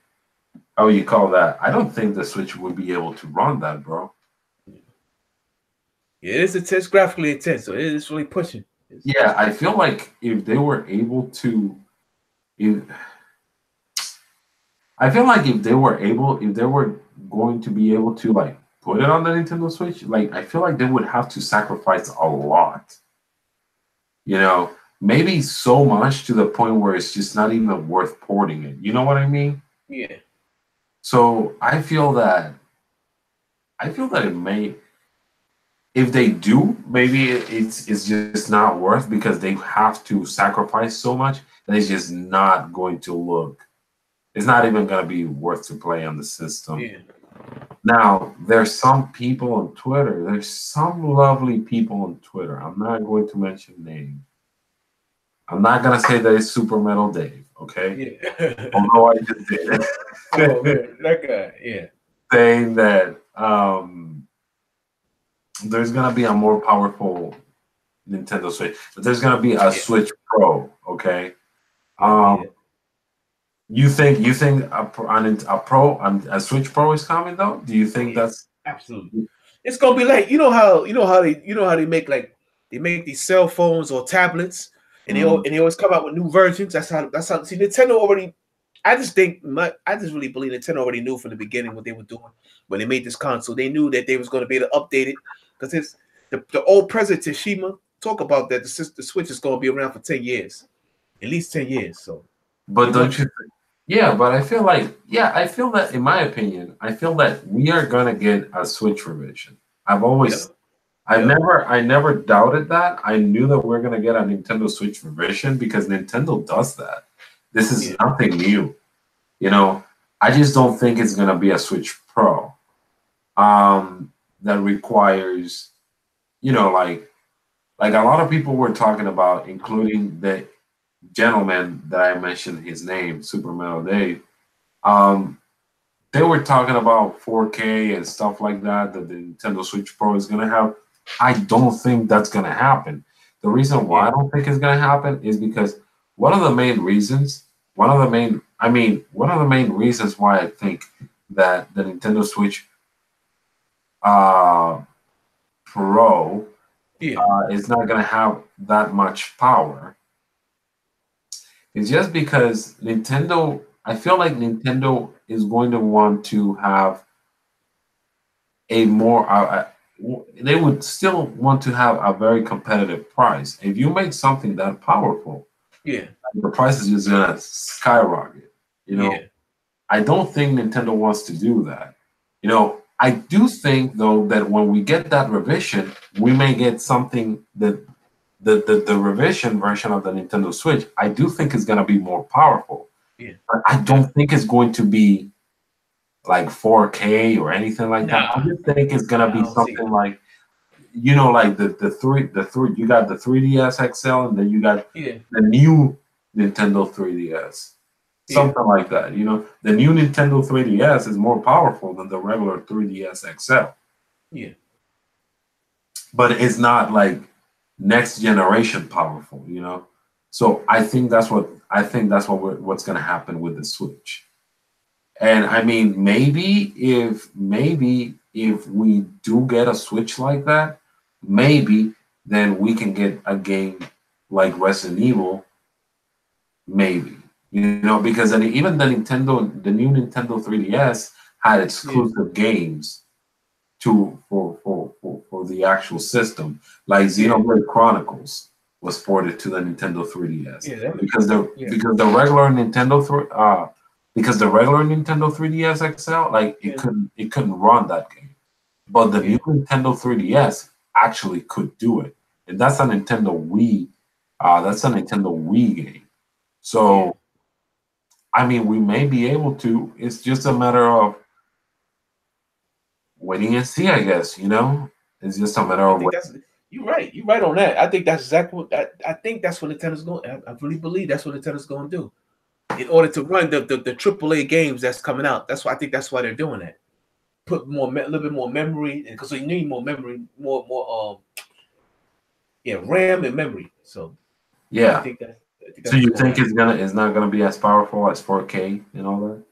How you call that? I don't think the Switch would be able to run that, bro. Yeah, it is intense, graphically intense, so it is really pushing. Yeah, I feel like if they were able to, I feel like if they were going to be able to like put it on the Nintendo Switch, like I feel like they would have to sacrifice a lot. You know, maybe so much to the point where it's just not even worth porting it. You know what I mean? Yeah. So I feel that it may, if they do, maybe it's just not worth, because they have to sacrifice so much that it's just not going to look. It's not even going to be worth to play on the system. Yeah. Now, there's some people on Twitter. There's some lovely people on Twitter. I'm not going to mention names. I'm not going to say that it's Super Metal Dave, okay? Yeah. Although I just did. Oh, man, that guy, yeah. Saying that there's going to be a more powerful Nintendo Switch. But there's going to be a Switch Pro, okay? You think a Switch Pro is coming though? Do you think that's absolutely? It's gonna be like you know how they make these cell phones or tablets, and they always come out with new versions. That's how. See, Nintendo already. I just really believe Nintendo already knew from the beginning what they were doing when they made this console. They knew that they was going to be able to update it, because it's the old president Tashima talk about that the Switch is going to be around for 10 years, at least 10 years. So, but don't you think? Yeah, but I feel that, in my opinion, I feel that we are gonna get a Switch revision. I never doubted that. I knew that we're gonna get a Nintendo Switch revision because Nintendo does that. This is nothing new. You know, I just don't think it's gonna be a Switch Pro. That requires, you know, like a lot of people were talking about, including the gentleman that I mentioned his name, Super Metal Dave. They were talking about 4K and stuff like that the Nintendo Switch Pro is gonna have. I don't think that's gonna happen. The reason why I don't think it's gonna happen is because one of the main reasons why I think that the Nintendo Switch Pro is not gonna have that much power. It's just because Nintendo, I feel like Nintendo is going to want to have a more, they would still want to have a very competitive price. If you make something that powerful, the price is just going to skyrocket. You know, I don't think Nintendo wants to do that. You know, I do think, though, that when we get that revision, we may get something that the revision version of the Nintendo Switch, I do think is going to be more powerful. But I don't think it's going to be like 4K or anything like that. I just think it's going to be something like, you know, like the three, you got the 3DS XL, and then you got the new Nintendo 3DS. Something like that. You know, the new Nintendo 3DS is more powerful than the regular 3DS XL. Yeah. But it's not like next generation powerful, you know. So I think that's what's going to happen with the Switch. And I mean, maybe if we do get a Switch like that, maybe then we can get a game like Resident Evil. Maybe, you know, because even the new Nintendo 3DS had exclusive games for the actual system, like Xenoblade Chronicles was ported to the Nintendo 3DS because the regular Nintendo 3DS XL, like it couldn't run that game, but the new Nintendo 3DS actually could do it. and that's a Nintendo Wii. That's a Nintendo Wii game. So, I mean, we may be able to. It's just a matter of waiting and see, I guess. You know, it's just a matter of. You're right. You're right on that. I think that's exactly what I think that's what Nintendo's going. I really believe that's what Nintendo's going to do in order to run the AAA games that's coming out. That's why I think that's why they're doing that. Put a little bit more memory, because you need more memory, more RAM and memory. So yeah. I think so you think it's not gonna be as powerful as 4K and all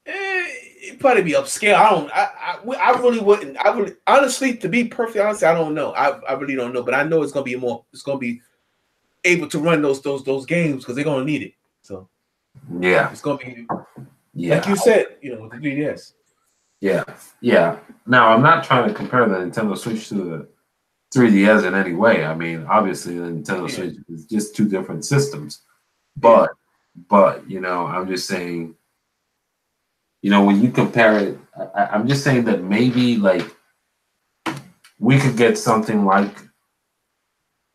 that? It'd probably be upscale. I really wouldn't. I really, honestly, to be perfectly honest, I don't know. I really don't know, but I know it's gonna be more. It's gonna be able to run those games because they're gonna need it. So yeah, it's gonna be. Yeah, like you said, with the 3DS. Yeah. Now, I'm not trying to compare the Nintendo Switch to the 3DS in any way. I mean, obviously, the Nintendo Switch is just two different systems. But I'm just saying, when you compare it, I'm just saying that maybe, like, we could get something like,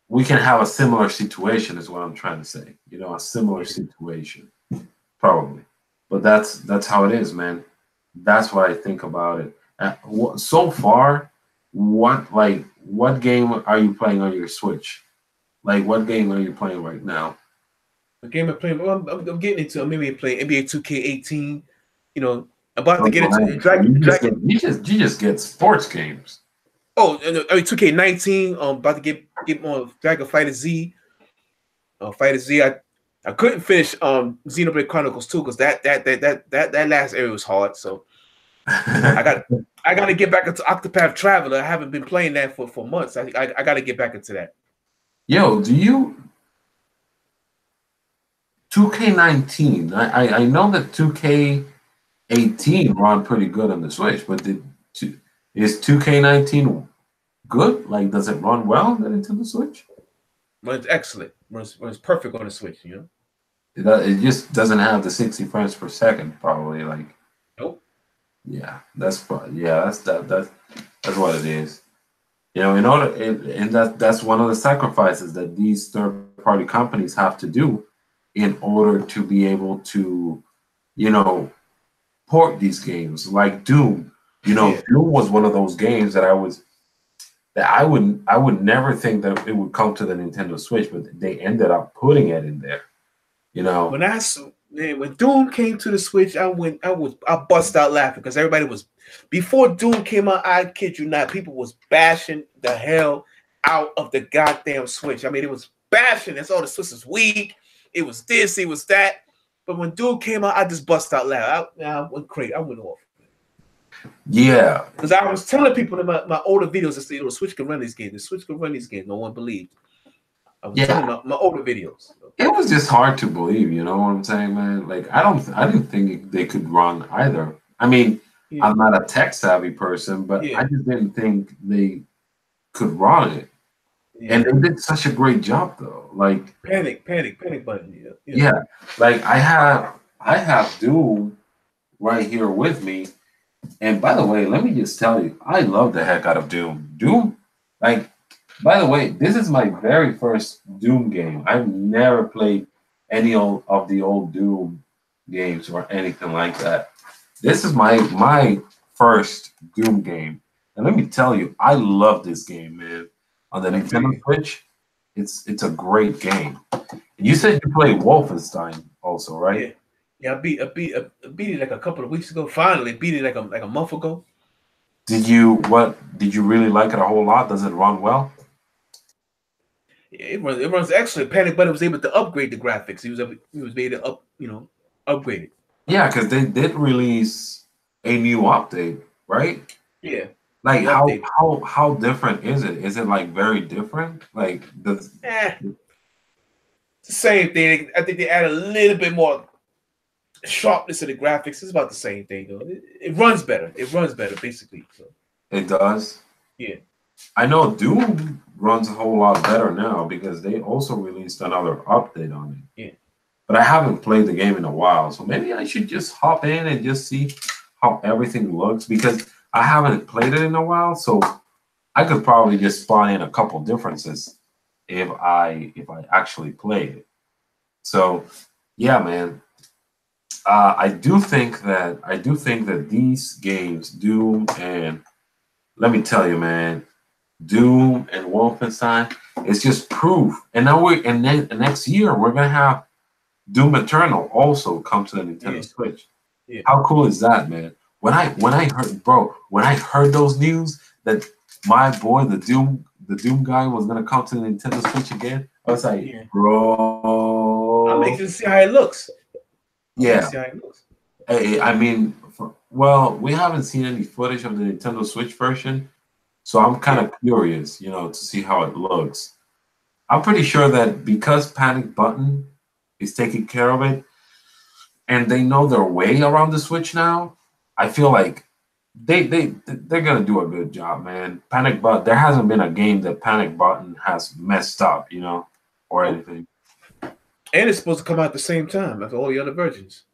we can have a similar situation is what I'm trying to say. A similar situation, probably. But that's how it is, man. That's what I think about it. So far, what game are you playing on your Switch? Like, what game are you playing right now? The game I'm playing, I'm getting into. Maybe playing NBA 2K18. About to get into Dragon. You just get sports games. Oh, 2K19. About to get more Dragon Fighter Z. Fighter Z. I couldn't finish Xenoblade Chronicles 2 because that last area was hard. So I got to get back into Octopath Traveler. I haven't been playing that for months. I got to get back into that. Yo, do you 2K19? I know that 2K18 run pretty good on the Switch, but is 2K19 good? Like, does it run well into the Switch? Runs excellent. Runs perfect on the Switch. It just doesn't have the 60 frames per second, probably. Like, nope. Yeah, that's what it is. That's one of the sacrifices that these third-party companies have to do in order to be able to, port these games. Like Doom. Doom was one of those games that I would never think that it would come to the Nintendo Switch, but they ended up putting it in there. When Doom came to the Switch, I bust out laughing because everybody was, before Doom came out, I kid you not, people was bashing the hell out of the goddamn Switch. I mean, it was bashing. That's all, the Switch is weak. It was this, it was that. But when Doom came out, I just bust out laughing. I went crazy. I went off. Yeah. Because I was telling people in my older videos that the Switch can run these games. The Switch can run these games. No one believed. I was telling my older videos. It was just hard to believe, you know what I'm saying, man? Like, I didn't think they could run either. I mean, I'm not a tech savvy person, but I just didn't think they could run it. And they did such a great job, though. Like, panic button. Yeah. Like, I have Doom right here with me. And by the way, let me just tell you, I love the heck out of Doom. Doom, like, by the way, this is my very first Doom game. I've never played any of the old Doom games or anything like that. This is my first Doom game. And let me tell you, I love this game, man. On the Nintendo Switch, it's a great game. And you said you played Wolfenstein also, right? Yeah, I beat it like a couple of weeks ago. Finally, beat it like a month ago. Did you really like it a whole lot? Does it run well? It runs excellent. Panic Button was able to upgrade the graphics. He was able to upgrade it. Yeah, because they did release a new update, right? Yeah. Like, how different is it? Is it like very different? Like, it's the same thing. I think they add a little bit more sharpness to the graphics. It's about the same thing, though. It runs better. It runs better, basically. So. It does. Yeah. I know Doom runs a whole lot better now because they also released another update on it. Yeah. But I haven't played the game in a while, so maybe I should just hop in and just see how everything looks because I haven't played it in a while, so I could probably just spawn in a couple differences if I actually play it. So yeah, man. I do think that these games, Doom and let me tell you, man, Doom and Wolfenstein, it's just proof. And now next year we're gonna have Doom Eternal also come to the Nintendo Switch. Yeah. How cool is that, man? When I heard those news that my boy the Doom guy was gonna come to the Nintendo Switch again, I was like, bro. I'm anxious to see how it looks. Yeah. I mean, well, we haven't seen any footage of the Nintendo Switch version, so I'm kind of curious, to see how it looks. I'm pretty sure that because Panic Button is taking care of it, and they know their way around the Switch now, I feel like they're gonna do a good job, man. Panic Button, there hasn't been a game that Panic Button has messed up, or anything. And it's supposed to come out at the same time as all the other versions.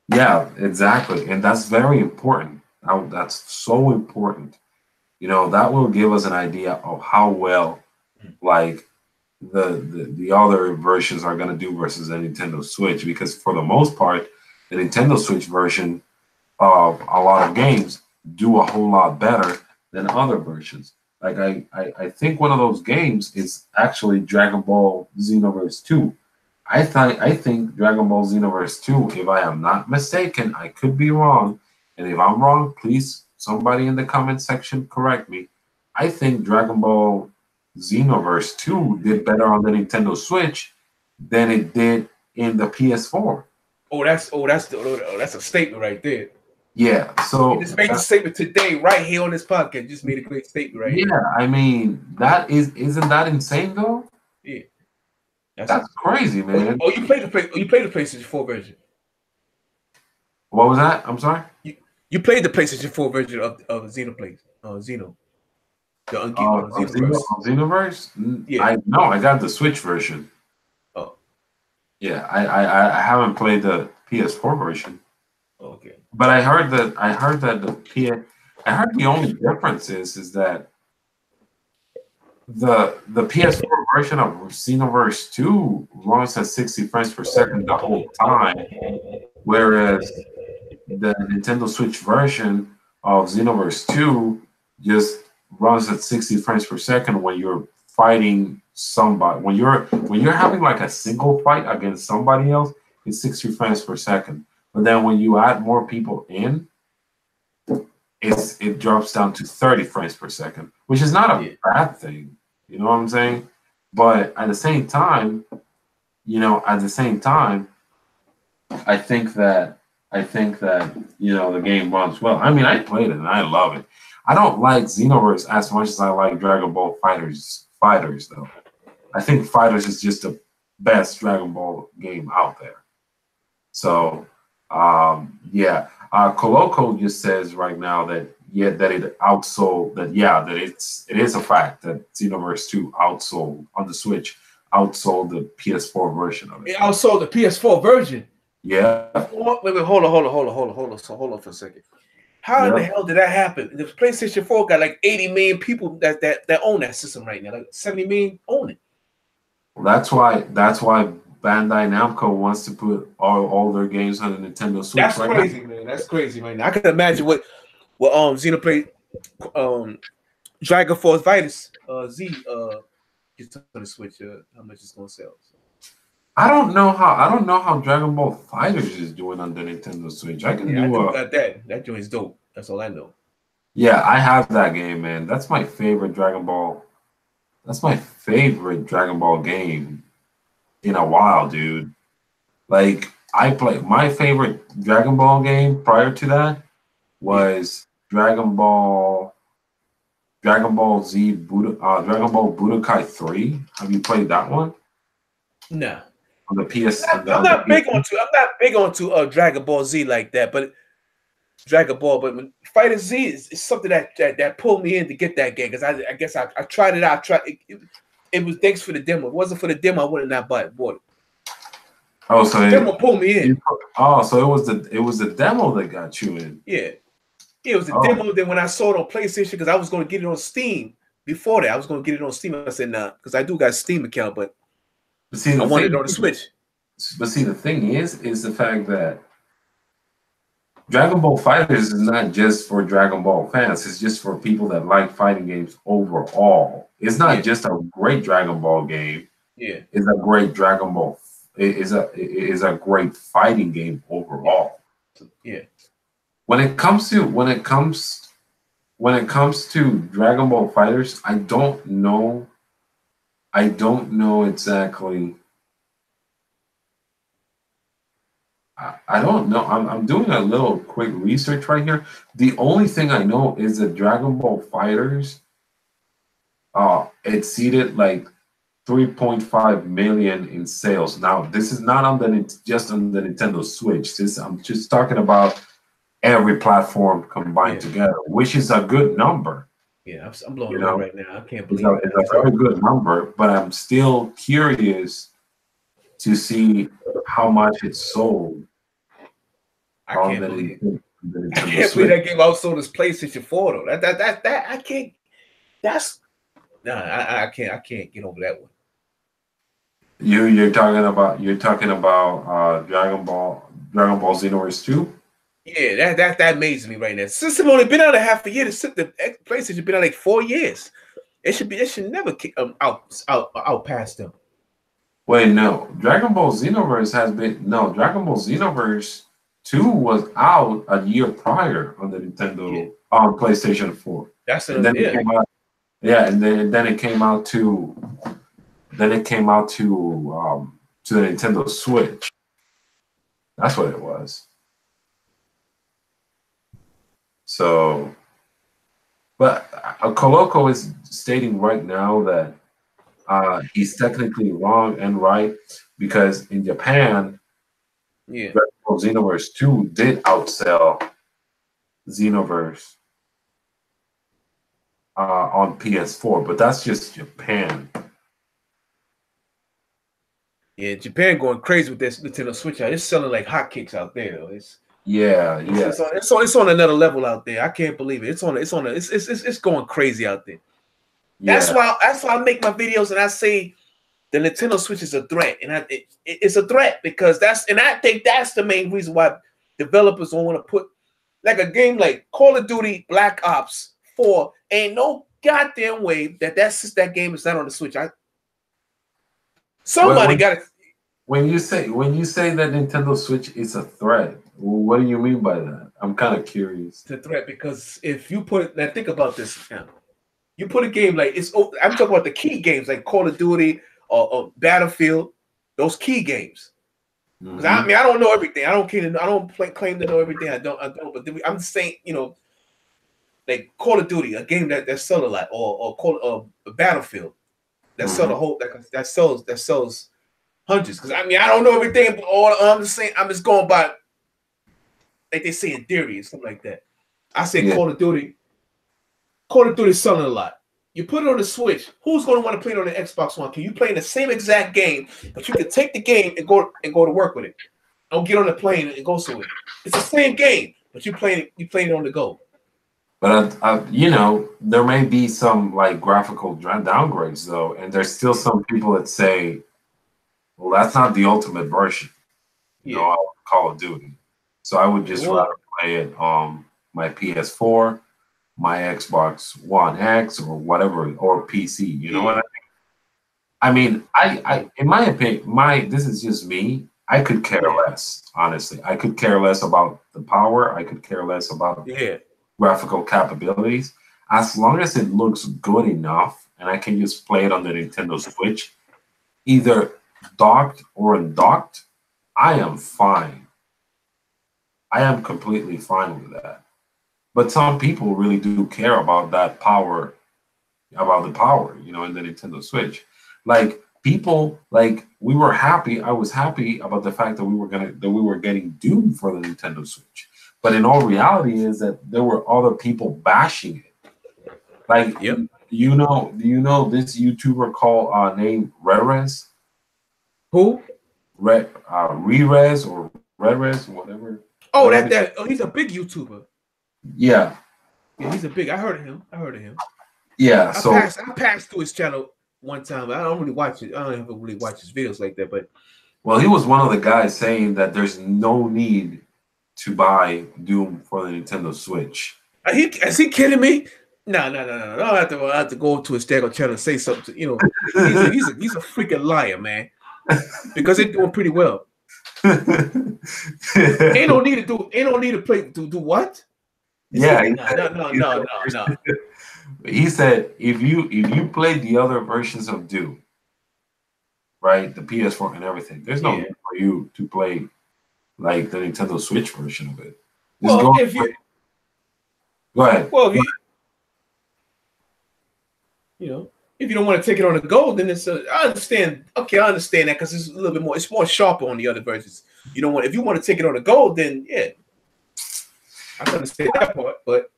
Yeah, exactly, and that's very important. That's so important. That will give us an idea of how well, like, the other versions are going to do versus the Nintendo Switch, because for the most part, the Nintendo Switch version of a lot of games do a whole lot better than other versions. Like I think one of those games is actually Dragon Ball Xenoverse 2. I think Dragon Ball Xenoverse 2, if I am not mistaken, I could be wrong, and if I'm wrong, please somebody in the comment section correct me. I think Dragon Ball Xenoverse 2 did better on the Nintendo Switch than it did in the PS4. That's a statement right there. Yeah, so you just made the statement today, right here on this podcast. Just made a great statement right here. Yeah, I mean, isn't that insane though? Yeah. That's crazy, man. You played the PlayStation 4 version. What was that? I'm sorry? You played the PlayStation 4 version of Xenoblade. Xeno. The Xenoverse? Yeah. I got the Switch version. Oh. Yeah, I haven't played the PS4 version. Okay. But I heard that the only difference is that the PS4 version of Xenoverse 2 runs at 60 frames per second the whole time, whereas the Nintendo Switch version of Xenoverse 2 just runs at 60 frames per second when you're fighting somebody. When you're having like a single fight against somebody else, it's 60 frames per second. But then when you add more people in, it drops down to 30 frames per second, which is not a bad thing. You know what I'm saying? But at the same time, I think that the game runs well. I mean, I played it and I love it. I don't like Xenoverse as much as I like Dragon Ball Fighters though. I think Fighters is just the best Dragon Ball game out there. So Coloco just says right now that it outsold that it is a fact that Xenoverse 2 outsold on the Switch, outsold the PS4 version of it. It outsold the PS4 version. Yeah. Wait, hold on for a second. How in the hell did that happen? The PlayStation 4 got like 80 million people that own that system right now. Like 70 million own it. Well, that's why Bandai Namco wants to put all their games on the Nintendo Switch. That's crazy, man. That's crazy right now. I can imagine what Xenoblade Dragon Force Vitus Z gets on the Switch. How much it's gonna sell? So. I don't know how Dragon Ball Fighters is doing on the Nintendo Switch. I got that. That joint is dope. That's all I know. Yeah, I have that game, man. That's my favorite Dragon Ball. That's my favorite Dragon Ball game in a while, dude. Like my favorite Dragon Ball game prior to that was Dragon Ball Z Dragon Ball Budokai 3. Have you played that one? No. On the PS. I'm not big onto Dragon Ball Z like that, but Dragon Ball, but Fighter Z is something that pulled me in to get that game because I guess I tried it out. It was thanks for the demo. If it wasn't for the demo, I wouldn't have bought it. Oh, so the demo pulled me in. So it was the demo that got you in. Yeah, it was the demo. Then when I saw it on PlayStation, because I was going to get it on Steam before that. I was gonna get it on Steam. I said nah, because I do got a Steam account, but see, I wanted it on the Switch. But see, the thing is the fact that Dragon Ball Fighters is not just for Dragon Ball fans. It's just for people that like fighting games overall. It's not just a great Dragon Ball game. Yeah, It's a great Dragon Ball. It is a great fighting game overall. Yeah. When it comes to Dragon Ball Fighters, I don't know exactly. I don't know. I'm doing a little quick research right here. The only thing I know is that Dragon Ball Fighters exceeded like 3.5 million in sales. Now, this is not just on the Nintendo Switch. I'm just talking about every platform combined together, which is a good number. Yeah, I'm blowing away right now. I can't believe it. It's a very good number, but I'm still curious to see how much it sold. I can't believe that game outsold his PlayStation 4 though. That I can't. I can't get over that one. You're talking about Dragon Ball Xenoverse 2? Yeah, that amazes me right now. Since it's only been out a half a year, the PlayStation been out like 4 years. It should never out past them. Wait, no. Dragon Ball Xenoverse Dragon Ball Xenoverse 2 was out a year prior on the Nintendo on PlayStation 4. That's and then it came out. Yeah, and then it came out to the Nintendo Switch. That's what it was. So, but Coloco is stating right now that he's technically wrong and right, because in Japan, Dragon Ball Xenoverse 2 did outsell Xenoverse on PS4, but that's just Japan. Yeah, Japan going crazy with this Nintendo Switch out. It's selling like hotcakes out there, though. It's on another level out there. I can't believe it. It's going crazy out there. Yeah. That's why I make my videos and I say the Nintendo Switch is a threat, and it's a threat because I think that's the main reason why developers don't want to put like a game like Call of Duty Black Ops 4. Ain't no goddamn way that game is not on the Switch. Somebody got it. When you say that Nintendo Switch is a threat, what do you mean by that? I'm kind of curious. It's a threat because if you put now, think about this now. You put a game like I'm talking about the key games like Call of Duty or Battlefield, those key games. Because I mean, I don't know everything. I don't claim to know everything. I don't. But I'm just saying, like Call of Duty, a game that sells a lot, or Battlefield that sell the whole that sells hundreds. Because I mean, I don't know everything, but all I'm just saying, I'm just going by like they say in theory and stuff like that. I say Call of Duty is selling a lot. You put it on the Switch. Who's going to want to play it on the Xbox One? Can you play the same exact game, but you can take the game and go to work with it? Don't get on the plane and go somewhere. It's the same game, but you playing it on the go. But there may be some like graphical downgrades though, and there's still some people that say, "Well, that's not the ultimate version." Of Call of Duty. So I would just rather play it on my PS4. My Xbox One X or whatever, or PC, you know what I mean? I in my opinion, this is just me. I could care less, honestly. I could care less about the power. I could care less about graphical capabilities. As long as it looks good enough and I can just play it on the Nintendo Switch, either docked or undocked, I am fine. I am completely fine with that. But some people really do care about that power, about the power, in the Nintendo Switch. Like people, we were happy. I was happy about the fact that we were getting Doom for the Nintendo Switch. But in all reality, is that there were other people bashing it. Like, do you know this YouTuber called named Rerez? Who? Rerez or Rerez, whatever. Oh, he's a big YouTuber. Yeah, he's a big. I heard of him. Yeah, so I passed through his channel one time. I don't really watch it. I don't ever really watch his videos like that. But well, he was one of the guys saying that there's no need to buy Doom for the Nintendo Switch. is he kidding me? No. I have to go to his channel and say something. You know, he's a freaking liar, man. Because they're doing pretty well. Ain't no need to play do what? Yeah. No. He said if you play the other versions of Doom, right, the PS4 and everything, there's no need for you to play like the Nintendo Switch version of it. Well, go ahead. Well, if you don't want to take it on the go, then it's I understand. Okay, I understand that because it's a little bit more. It's more sharper on the other versions. You don't want if you want to take it on the go, then yeah, I can understand that part. But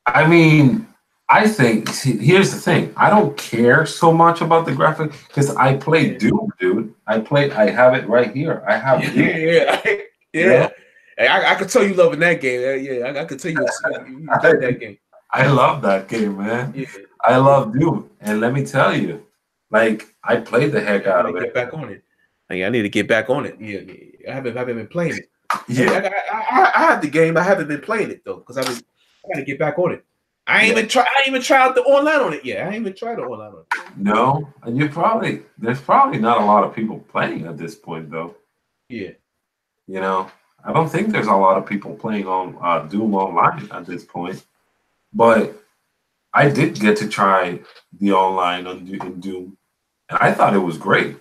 I mean, I think here's the thing. I don't care so much about the graphic because I play Doom, dude. I have it right here. I have Doom. Yeah. Hey, I could tell you loving that game. I could tell you love that game. I love that game, man. Yeah. I love Doom, and let me tell you, like I played the heck out of it. Get back on it. I need to get back on it. Yeah. I haven't been playing it. Yeah, I have the game. I haven't been playing it though because I got to get back on it. I ain't even tried the online on it yet. I ain't even tried the online on it. No, and there's probably not a lot of people playing at this point though. Yeah. You know, I don't think there's a lot of people playing on Doom online at this point. But I did get to try the online in Doom, and I thought it was great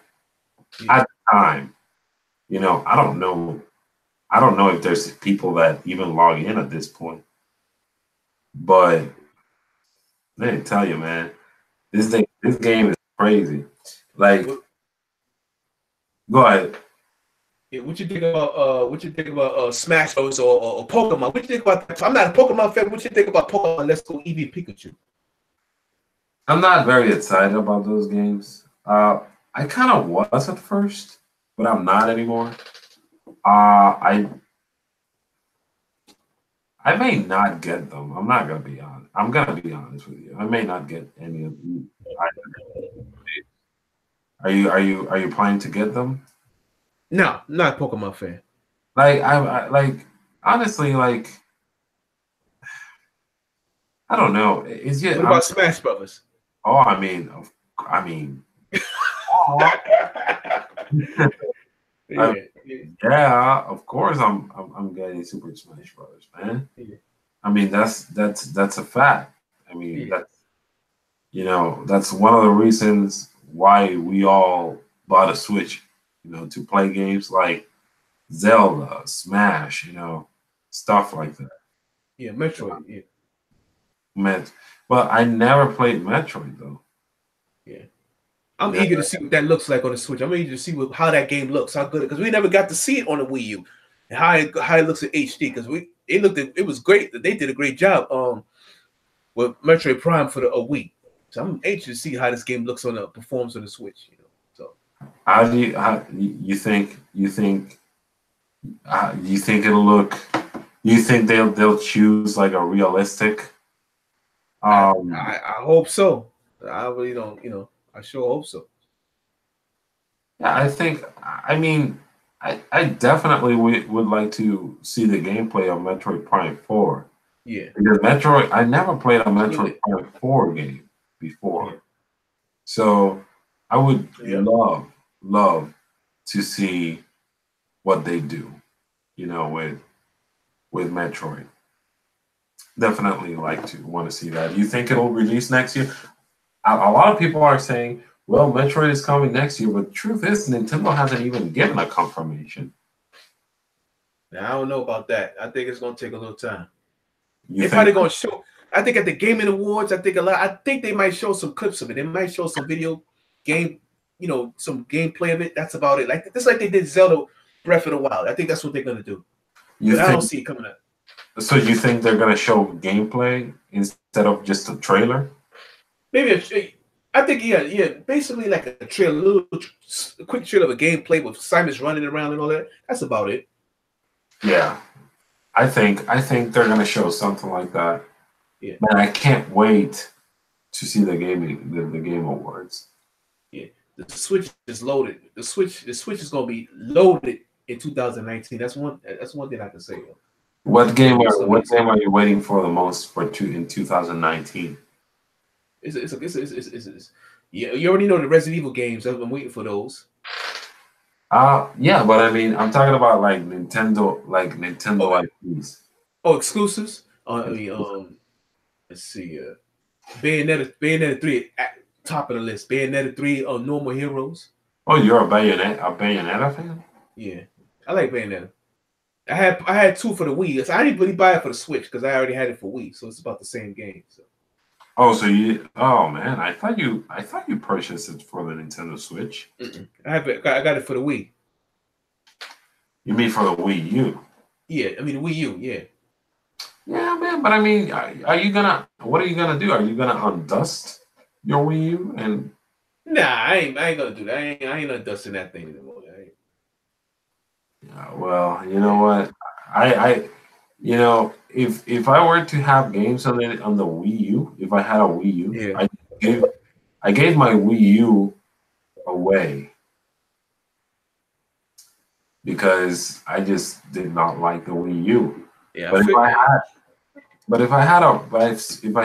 at the time. You know, I don't know if there's people that even log in at this point. But let me tell you, man, this game is crazy. Like, go ahead. Yeah, what you think about Smash Bros or Pokemon? What you think about that? I'm not a Pokemon fan. What you think about Pokemon Let's Go Eevee Pikachu? I'm not very excited about those games. I kind of was at first, but I'm not anymore. I may not get them. I'm not gonna be honest. I'm gonna be honest with you. I may not get any of them. Are you planning to get them? No, not a Pokemon fan. Like I like honestly like I don't know. It's just What about Smash Brothers? Oh, I mean. Yeah, of course I'm getting Super Smash Brothers, man. Yeah. I mean that's a fact. I mean that's one of the reasons why we all bought a Switch, to play games like Zelda, Smash, stuff like that. Yeah, Metroid. Yeah. But I never played Metroid though. Yeah. I'm eager to see what that looks like on the Switch. I'm eager to see how that game looks, how good, because we never got to see it on the Wii U, and how it looks at HD. Because it was great. They did a great job with Metroid Prime for the Wii. So I'm anxious to see how this game performs on the Switch. So how do you think it'll look? Do you think they'll choose like a realistic? I hope so. I really don't. I sure hope so. Yeah, I definitely would like to see the gameplay of Metroid Prime 4. Yeah. Because I never played a Metroid Prime 4 game before. Yeah. So I would love to see what they do, with Metroid. Definitely want to see that. Do you think it'll release next year? A lot of people are saying, well, Metroid is coming next year, but the truth is Nintendo hasn't even given a confirmation. Now, I don't know about that. I think it's going to take a little time. They're probably going to show. I think at the Gaming Awards, I think they might show some clips of it. They might show some video game, some gameplay of it. That's about it. Just like they did Zelda Breath of the Wild. I think that's what they're going to do. I don't see it coming up. So you think they're going to show gameplay instead of just a trailer? Maybe I think basically like a trailer, a quick trailer of a gameplay with Simon's running around and all that. That's about it. Yeah, I think they're gonna show something like that. Yeah, man, I can't wait to see the game awards. Yeah, the Switch is loaded. The Switch is gonna be loaded in 2019. That's one thing I can say. What game are you waiting for the most in 2019? Yeah, you already know the Resident Evil games. I've been waiting for those. Yeah, but I mean, I'm talking about like Nintendo IPs. Oh, exclusives. Let's see. Bayonetta 3 at top of the list. Bayonetta 3 on Normal Heroes. Oh, you're a Bayonetta fan? Yeah, I like Bayonetta. I had 2 for the Wii. So I didn't really buy it for the Switch because I already had it for Wii, so it's about the same game. So. Oh man, I thought you purchased it for the Nintendo Switch. I got it for the Wii. You mean for the Wii U? Yeah, I mean the Wii U. Yeah. Yeah, man. But I mean, what are you gonna do? Are you gonna undust your Wii U and? Nah, I ain't gonna do that. I ain't undusting that thing anymore. Yeah, well, you know what? If I were to have games on the Wii U, if I had a Wii U, yeah. I gave my Wii U away because I just did not like the Wii U. Yeah, but if I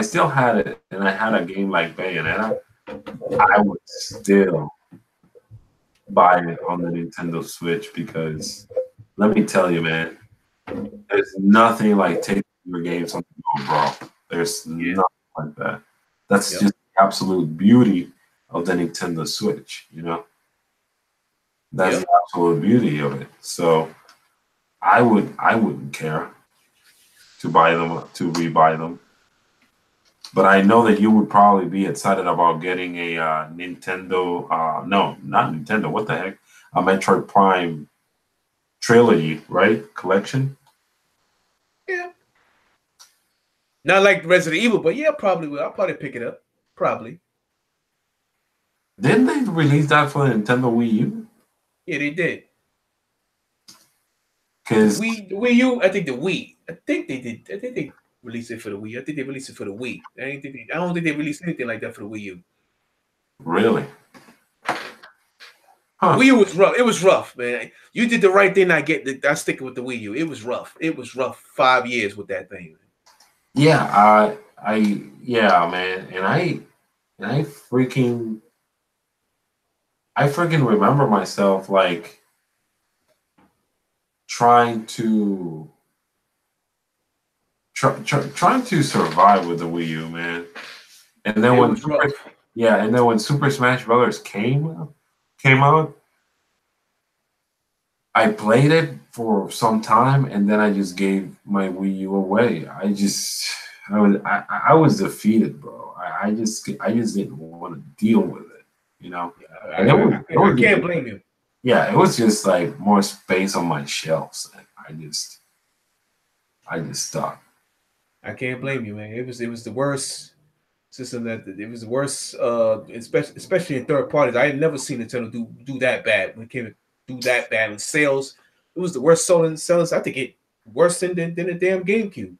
still had it and I had a game like Bayonetta, I would still buy it on the Nintendo Switch because let me tell you, man, there's nothing like taking your games on the go, bro. There's nothing like that. That's just the absolute beauty of the Nintendo Switch, you know? That's the absolute beauty of it. So I wouldn't care to rebuy them. But I know that you would probably be excited about getting a Nintendo, no, not Nintendo, what the heck? A Metroid Prime trilogy, right? Collection? Yeah. Not like Resident Evil, but yeah, probably will. I'll probably pick it up. Probably. Didn't they release that for the Nintendo Wii U? Yeah, they did. Because the Wii U, I think they did. I think they released it for the Wii. I think they released it for the Wii. I don't think they released anything like that for the Wii U. Really? Huh. Wii U was rough. It was rough, man. You did the right thing. I stick with the Wii U. It was rough. It was rough. 5 years with that thing. Yeah, man, and I freaking remember myself like trying to survive with the Wii U, man. And then when Super Smash Brothers came out, I played it for some time, and then I just gave my Wii U away. I was defeated, bro. I just didn't want to deal with it, you know. And I can't blame you. Yeah, it was just like more space on my shelves, and I just stopped. I can't blame you, man. It was the worst system it was the worst, especially in third parties. I had never seen Nintendo do that bad when it came to do that bad in sales. It was the worst selling. I think it worse than the damn GameCube.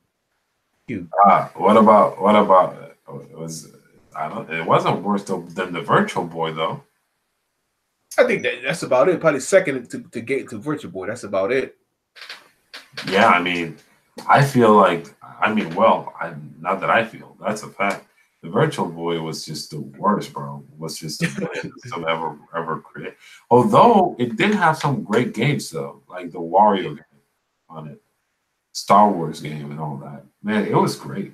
What about it wasn't worse than the Virtual Boy though. I think that's about it. Probably second to get to Virtual Boy. That's about it. Yeah, I mean, I feel like not that I feel, that's a fact. The Virtual Boy was just the worst, bro. Was just the worst system ever created. Although it did have some great games though, like the Wario game on it, Star Wars game, and all that. Man, it was great.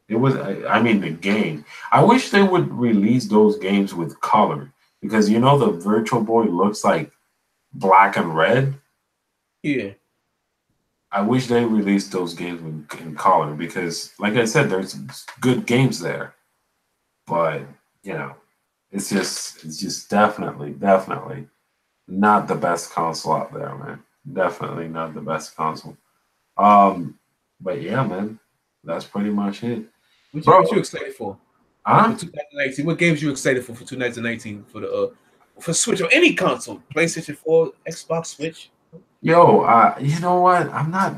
It was. The game. I wish they would release those games with color because the Virtual Boy looks like black and red. Yeah. I wish they released those games in color because, like I said, there's good games there, but it's just definitely not the best console out there, man. Definitely not the best console. But yeah, man, that's pretty much it. What you excited for? Huh? For 2019, what games you excited for 2019 for Switch or any console? PlayStation 4, Xbox, Switch. Yo, you know what? I'm not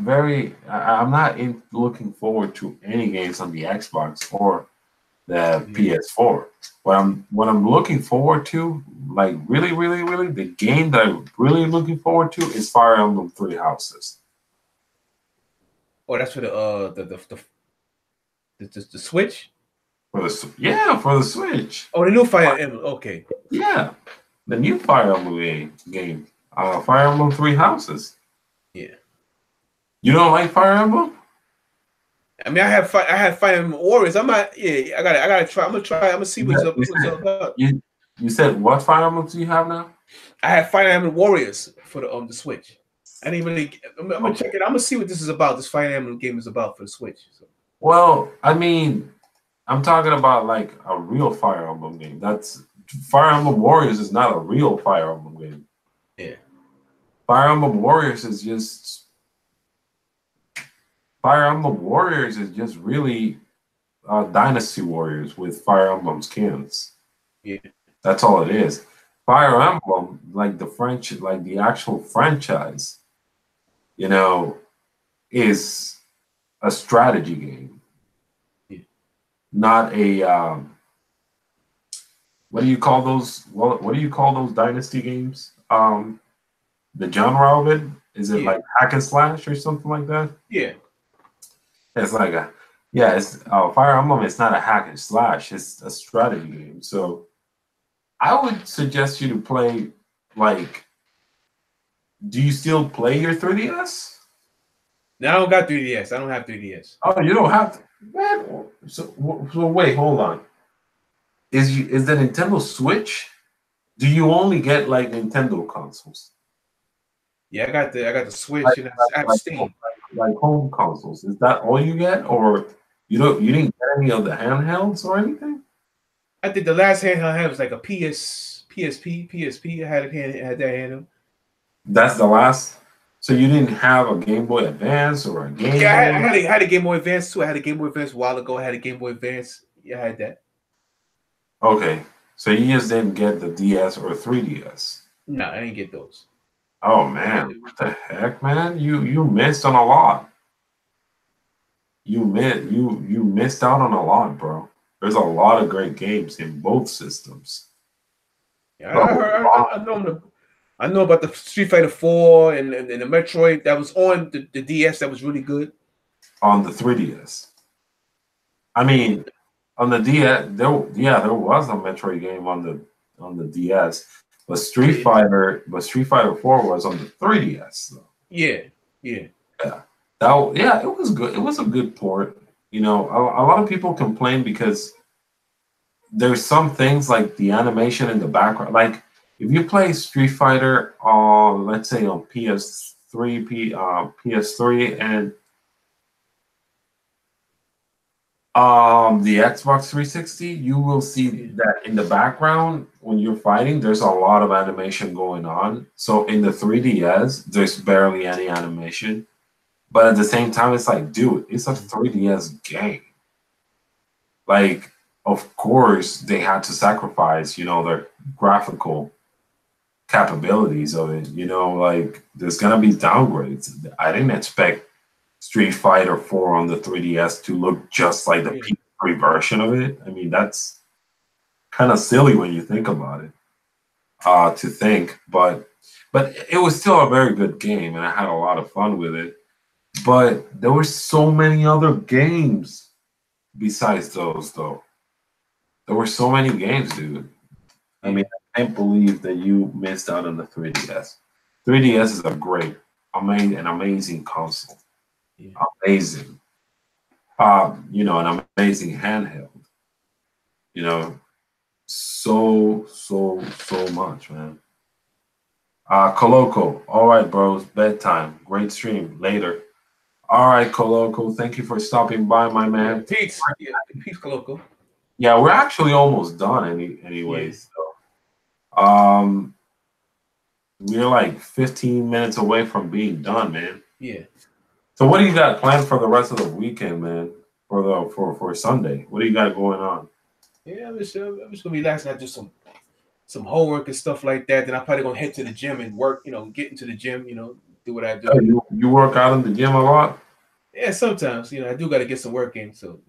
looking forward to any games on the Xbox or the PS4. What I'm looking forward to, like really, really, really, the game that I'm really looking forward to is Fire Emblem Three Houses. Oh, that's for the Switch. For the Switch. Oh, the new Fire Emblem. Okay. Yeah, the new Fire Emblem game. Fire Emblem Three Houses. Yeah. You don't like Fire Emblem? I mean, I had Fire Emblem Warriors. I'm not. Yeah, I gotta try. I'm gonna see what's up about. You said what Fire Emblem do you have now? I had Fire Emblem Warriors for the Switch. I didn't really. I'm gonna check it. I'm gonna see what this is about. This Fire Emblem game is about for the Switch. So. Well, I mean, I'm talking about like a real Fire Emblem game. That's Fire Emblem Warriors is not a real Fire Emblem game. Yeah. Fire Emblem Warriors is just really Dynasty Warriors with Fire Emblem skins. Yeah. That's all it is. Fire Emblem, like the actual franchise, is a strategy game. Yeah. Not a what do you call those? What do you call those dynasty games? The genre of it, is it like hack and slash or something like that? Yeah. It's like it's Fire Emblem. It's not a hack and slash. It's a strategy game. So I would suggest you to play like. Do you still play your 3DS? No, I don't got 3DS. I don't have 3DS. Oh, you don't have to, man. So wait, hold on. Is the Nintendo Switch? Do you only get like Nintendo consoles? Yeah, I got the Switch and I have Steam. Like home consoles. Is that all you get, or you didn't get any of the handhelds or anything? I think the last handheld I had was like a PSP. I had that handheld. That's the last. So you didn't have a Game Boy Advance or a Game Boy? Yeah, I had a Game Boy Advance too. I had a Game Boy Advance a while ago. I had a Game Boy Advance. Yeah, I had that. Okay, so you just didn't get the DS or 3DS? No, I didn't get those. Oh man, what the heck, man? You missed on a lot. You missed out on a lot, bro. There's a lot of great games in both systems. Yeah, I know about the Street Fighter 4 and the Metroid that was on the DS that was really good. On the 3DS. I mean, on the DS, there was a Metroid game on the DS, but Street Fighter 4 was on the 3DS though. Yeah. It was good. It was a good port. A lot of people complain because there's some things like the animation in the background. Like if you play Street Fighter on, let's say on PS3 and the Xbox 360, you will see that in the background when you're fighting, there's a lot of animation going on. So in the 3DS, there's barely any animation. But at the same time, it's like, dude, it's a 3DS game. Like, of course, they had to sacrifice, their graphical capabilities of it. Like, there's going to be downgrades. I didn't expect Street Fighter 4 on the 3DS to look just like the PS3 version of it. I mean, that's kind of silly when you think about it, to think. But it was still a very good game, and I had a lot of fun with it. But there were so many other games besides those, though. There were so many games, dude. I mean, I can't believe that you missed out on the 3DS. 3DS is an amazing console. Yeah. Amazing. An amazing handheld. So much, man. Coloco. All right, bros. Bedtime. Great stream. Later. All right, Coloco. Thank you for stopping by, my man. Peace. Yeah, peace, Coloco. Yeah, we're actually almost done anyways. So, we're like 15 minutes away from being done, man. Yeah. So what do you got planned for the rest of the weekend, man? For Sunday, what do you got going on? Yeah, I'm just gonna relax and do some homework and stuff like that. Then I'm probably gonna head to the gym and work. Get into the gym. Do what I do. You work out in the gym a lot? Yeah, sometimes. I do got to get some work in. So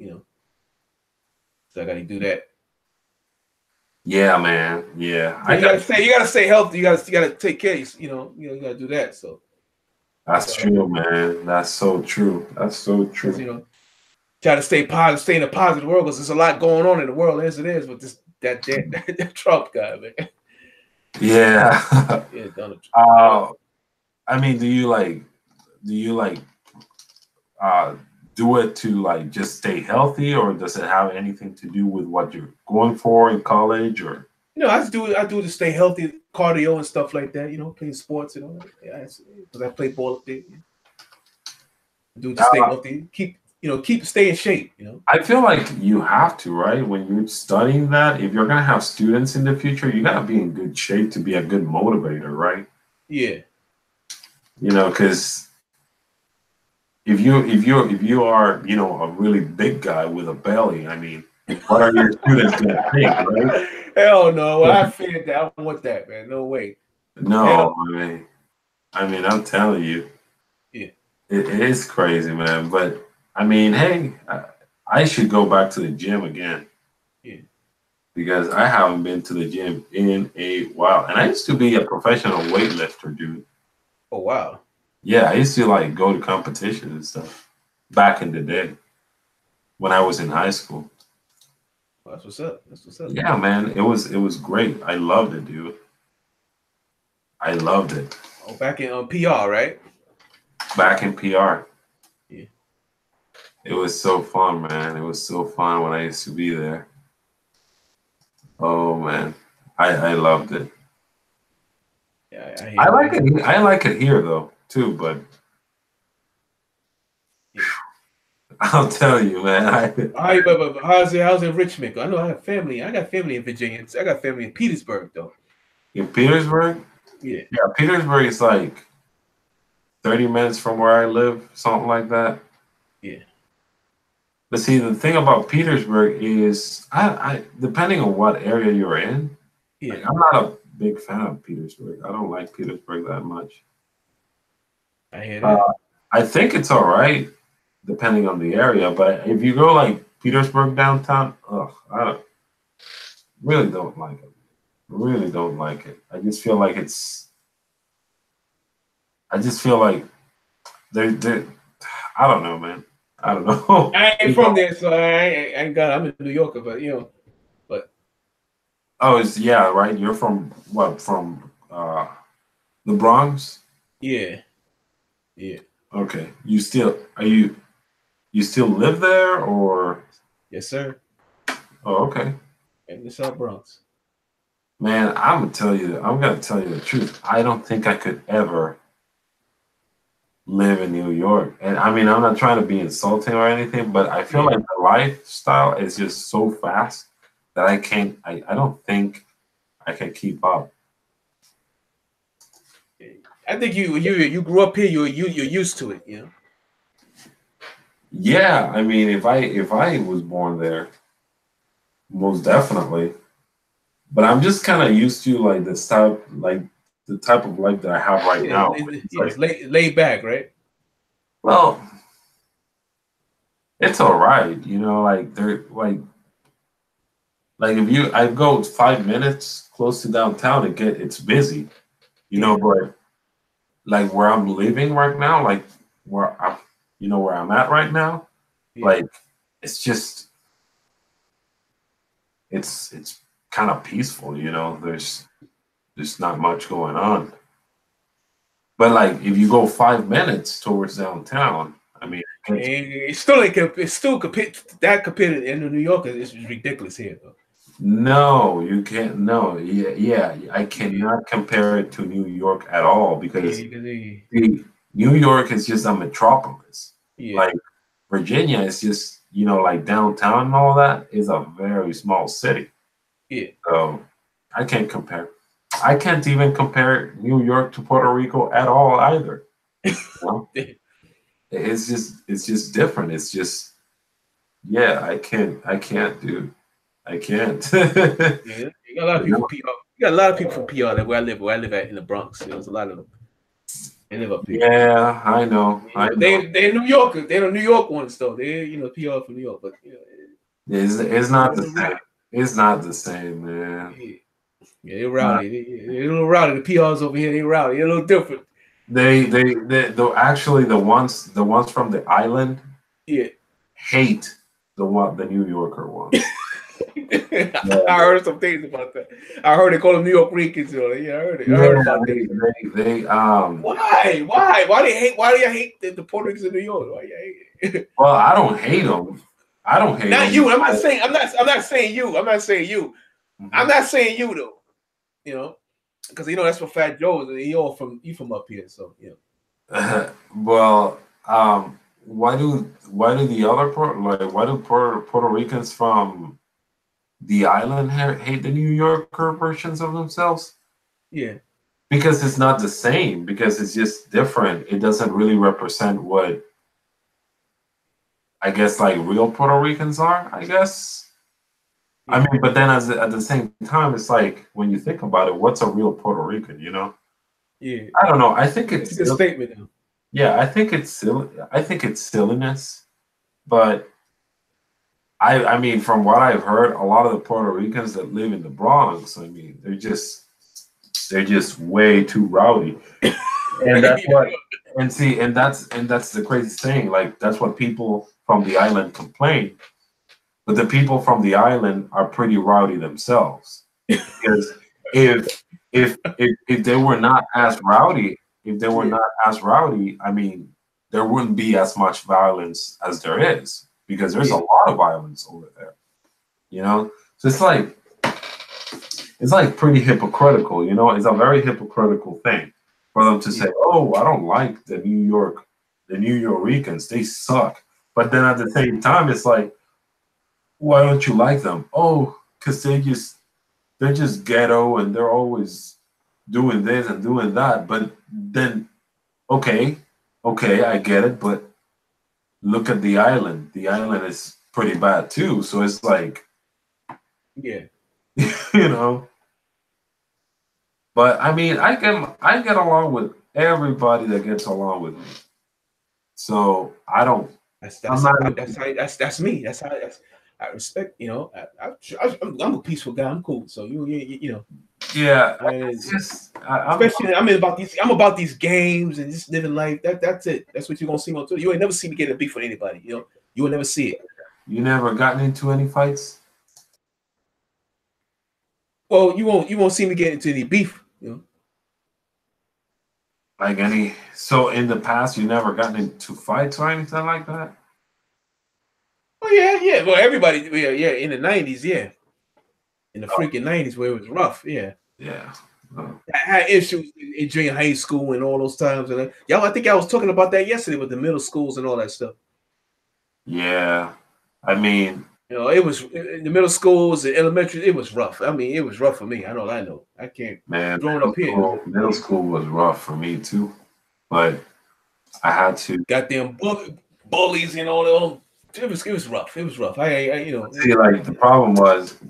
So I got to do that. Yeah, man. Yeah, So you gotta stay healthy. You gotta take care. You gotta do that. So that's true, man. That's so true. That's so true. Try to stay positive, stay in a positive world because there's a lot going on in the world as it is with this that Trump guy, man. Yeah. Yeah, Donald Trump. I mean, do you do it to like just stay healthy, or does it have anything to do with what you're going for in college, or? I do it to stay healthy, cardio and stuff like that. Playing sports and all that. Yeah, because I play ball up there. Yeah. I do it to stay healthy, stay in shape. I feel like you have to, right? When you're studying that, if you're gonna have students in the future, you gotta be in good shape to be a good motivator, right? Yeah. Because if you are, a really big guy with a belly, I mean, what are your students gonna think, right? Hell no. I figured that. I don't want that, man. No way. No, I mean, I'm telling you. Yeah. It is crazy, man. But I mean, hey, I should go back to the gym again. Yeah. Because I haven't been to the gym in a while. And I used to be a professional weightlifter, dude. Oh, wow. Yeah, I used to like go to competitions and stuff back in the day when I was in high school. Well, that's what's up. Yeah, man. It was great. I loved it, dude. I loved it. Oh, back in PR, right? Back in PR. Yeah. It was so fun, man. It was so fun when I used to be there. Oh man. I loved it. Yeah, I like it. I like it here though, too, but yeah. I'll tell you, man. But how's it in Richmond? I know I have family. I got family in Virginia. I got family in Petersburg, though. In Petersburg? Yeah. Yeah, Petersburg is like 30 minutes from where I live, something like that. Yeah. But see, the thing about Petersburg is, I depending on what area you're in, yeah. Like, I'm not a big fan of Petersburg. I don't like Petersburg that much. I hear that. I think it's all right, depending on the area. But if you go like Petersburg downtown, I really don't like it. Really don't like it. I just feel like they're I don't know, man. I don't know. I ain't from there, so I'm a New Yorker, but Oh, yeah, right. You're from what? From the Bronx? Yeah. Okay. You still live there, or? Yes, sir. Oh, okay. In the South Bronx. Man, I'm gonna tell you the truth. I don't think I could ever live in New York. And I mean, I'm not trying to be insulting or anything, but I feel like the lifestyle is just so fast that I don't think I can keep up. I think you grew up here, you're used to it, Yeah, I mean, if I was born there, most definitely. But I'm just kind of used to like the type of life that I have right now. It's laid back, right? Well, it's all right, like they're like if I go 5 minutes close to downtown, it's busy, but like where I'm living right now, like where I'm at right now, like it's just it's kind of peaceful, there's not much going on. But like if you go 5 minutes towards downtown, I mean, it's still compared in New York, it's ridiculous here though. No, you can't. No, yeah, I cannot compare it to New York at all because New York is just a metropolis. Yeah. Like Virginia is just, like downtown and all that is a very small city. Yeah. So I can't compare. I can't even compare New York to Puerto Rico at all either. It's just different. It's just, yeah, I can't, dude. I can't. You got a lot of people from PR. You got a lot of people from PR where I live at in the Bronx. There's a lot of them. They live up here. Yeah, I know. They're New Yorkers. They're the New York ones though. They're PR from New York, but It's not the same. It's not the same, man. Yeah, they're rowdy. They're a little rowdy. The PRs over here, they're rowdy. They're a little different. Actually the ones from the island, yeah, hate the New Yorker ones. I heard some things about that. I heard they call them New York Ricans. Yeah, I heard it. I heard about that. Why do you hate the Puerto Ricans in New York? Why you hate it? Well, I don't hate them. I don't hate not them. you. I'm not saying you. I'm not saying you. Mm-hmm. I'm not saying you though. You know, because that's what Fat Joe is. You from up here, so well, why do the other why do Puerto Ricans from the island hate the New Yorker versions of themselves? Yeah, because it's not the same. Because it's just different. It doesn't really represent what I guess like real Puerto Ricans are. I guess. Yeah. I mean, but then at the same time, it's like when you think about it, what's a real Puerto Rican? Yeah. I don't know. I think it's a good statement. Though. Yeah, I think it's silly. I think it's silliness, but I mean, from what I've heard, a lot of the Puerto Ricans that live in the Bronx, I mean, they're just way too rowdy, and that's what. And that's the crazy thing. Like that's what people from the island complain, but the people from the island are pretty rowdy themselves. Because if they were not as rowdy. If they were not as rowdy, I mean, there wouldn't be as much violence as there is because there's a lot of violence over there, So it's like pretty hypocritical, It's a very hypocritical thing for them to say, "Oh, I don't like the New Yorkers, they suck." But then at the same time, it's like, why don't you like them? Oh, because they're just ghetto and they're always doing this and doing that. But then, okay, I get it. But look at the island. The island is pretty bad too. So it's like, yeah, But I mean, I get along with everybody that gets along with me. So I don't. That's me. That's how. I respect. I'm a peaceful guy. I'm cool. So Yeah, especially I'm about these games and just living life. That's it. That's what you're gonna see on Twitter. You ain't never see me get a beef with anybody. You will never see it. You never gotten into any fights? Well, you won't see me get into any beef. Like any. So in the past, you never gotten into fights or anything like that? Oh yeah. Well, everybody, yeah. In the '90s, yeah. In the freaking '90s, where it was rough, yeah. Yeah. I had issues in junior high school and all those times, and I think I was talking about that yesterday with the middle schools and all that stuff. Yeah, I mean, it was in the middle schools and elementary. It was rough. I mean, it was rough for me. I know. I can't. Man, growing up here, middle school was rough for me too, but I had to. Goddamn bullies and all them. It was rough. It was rough. See, like the problem was, it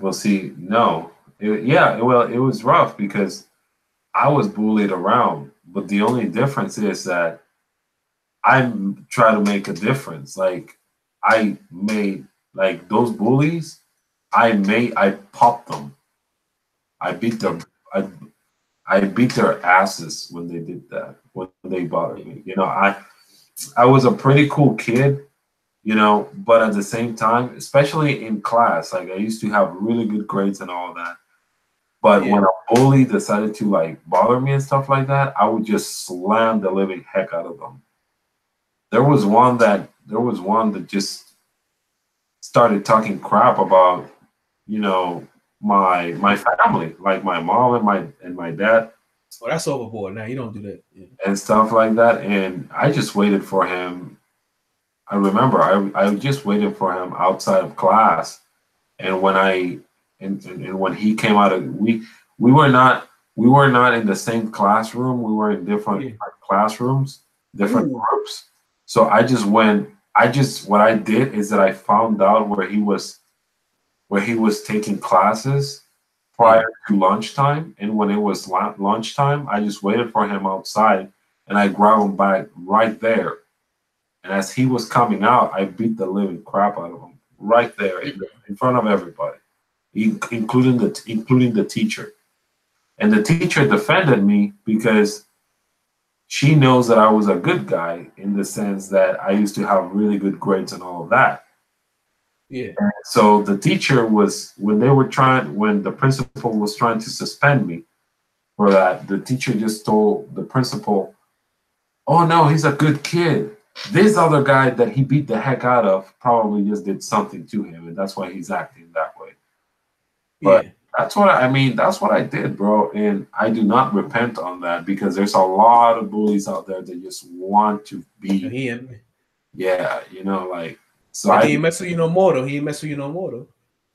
was rough because I was bullied around, but the only difference is that I try to make a difference. Like I made like those bullies, I popped them. I beat them. I beat their asses when they did that. When they bothered me, I was a pretty cool kid. But at the same time, especially in class, like I used to have really good grades and all that. But when a bully decided to like bother me and stuff like that, I would just slam the living heck out of them. There was one that just started talking crap about, my family, like my mom and my dad. Well, that's overboard. Now you don't do that. Yeah. And stuff like that. And I just waited for him. I remember I just waited for him outside of class, and when when he came out of we were not in the same classroom. We were in different classrooms, different groups. So what I did is that I found out where he was taking classes prior to lunchtime, and when it was lunchtime, I just waited for him outside, and I grabbed him back right there. And as he was coming out, I beat the living crap out of him. right there in front of everybody, including the teacher. And the teacher defended me because she knows that I was a good guy in the sense that I used to have really good grades and all of that. Yeah. And so the teacher was, when the principal was trying to suspend me for that, the teacher just told the principal, "Oh no, he's a good kid. This other guy that he beat the heck out of probably just did something to him, and that's why he's acting that way." But Yeah. that's what that's what I did, bro. And I do not repent on that because there's a lot of bullies out there that just want to be, yeah, like, so I didn't mess with you no more, though. He didn't mess with you no more, though.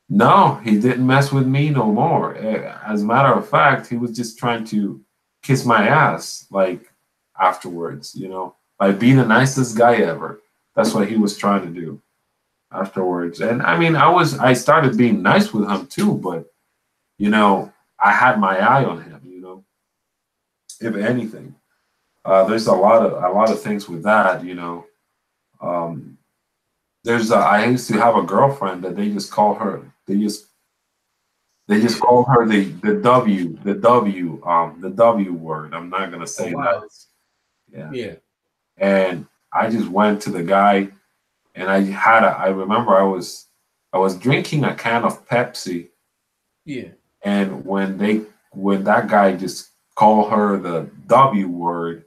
No, he didn't mess with me no more. As a matter of fact, he was just trying to kiss my ass, like, afterwards, like, be the nicest guy ever. That's what he was trying to do afterwards. And I mean, I started being nice with him too, but I had my eye on him, if anything. There's a lot of things with that, I used to have a girlfriend that they just call her the W word. I'm not gonna say that. Yeah. And I just went to the guy, and I remember I was drinking a can of Pepsi. Yeah. And when that guy just called her the W word,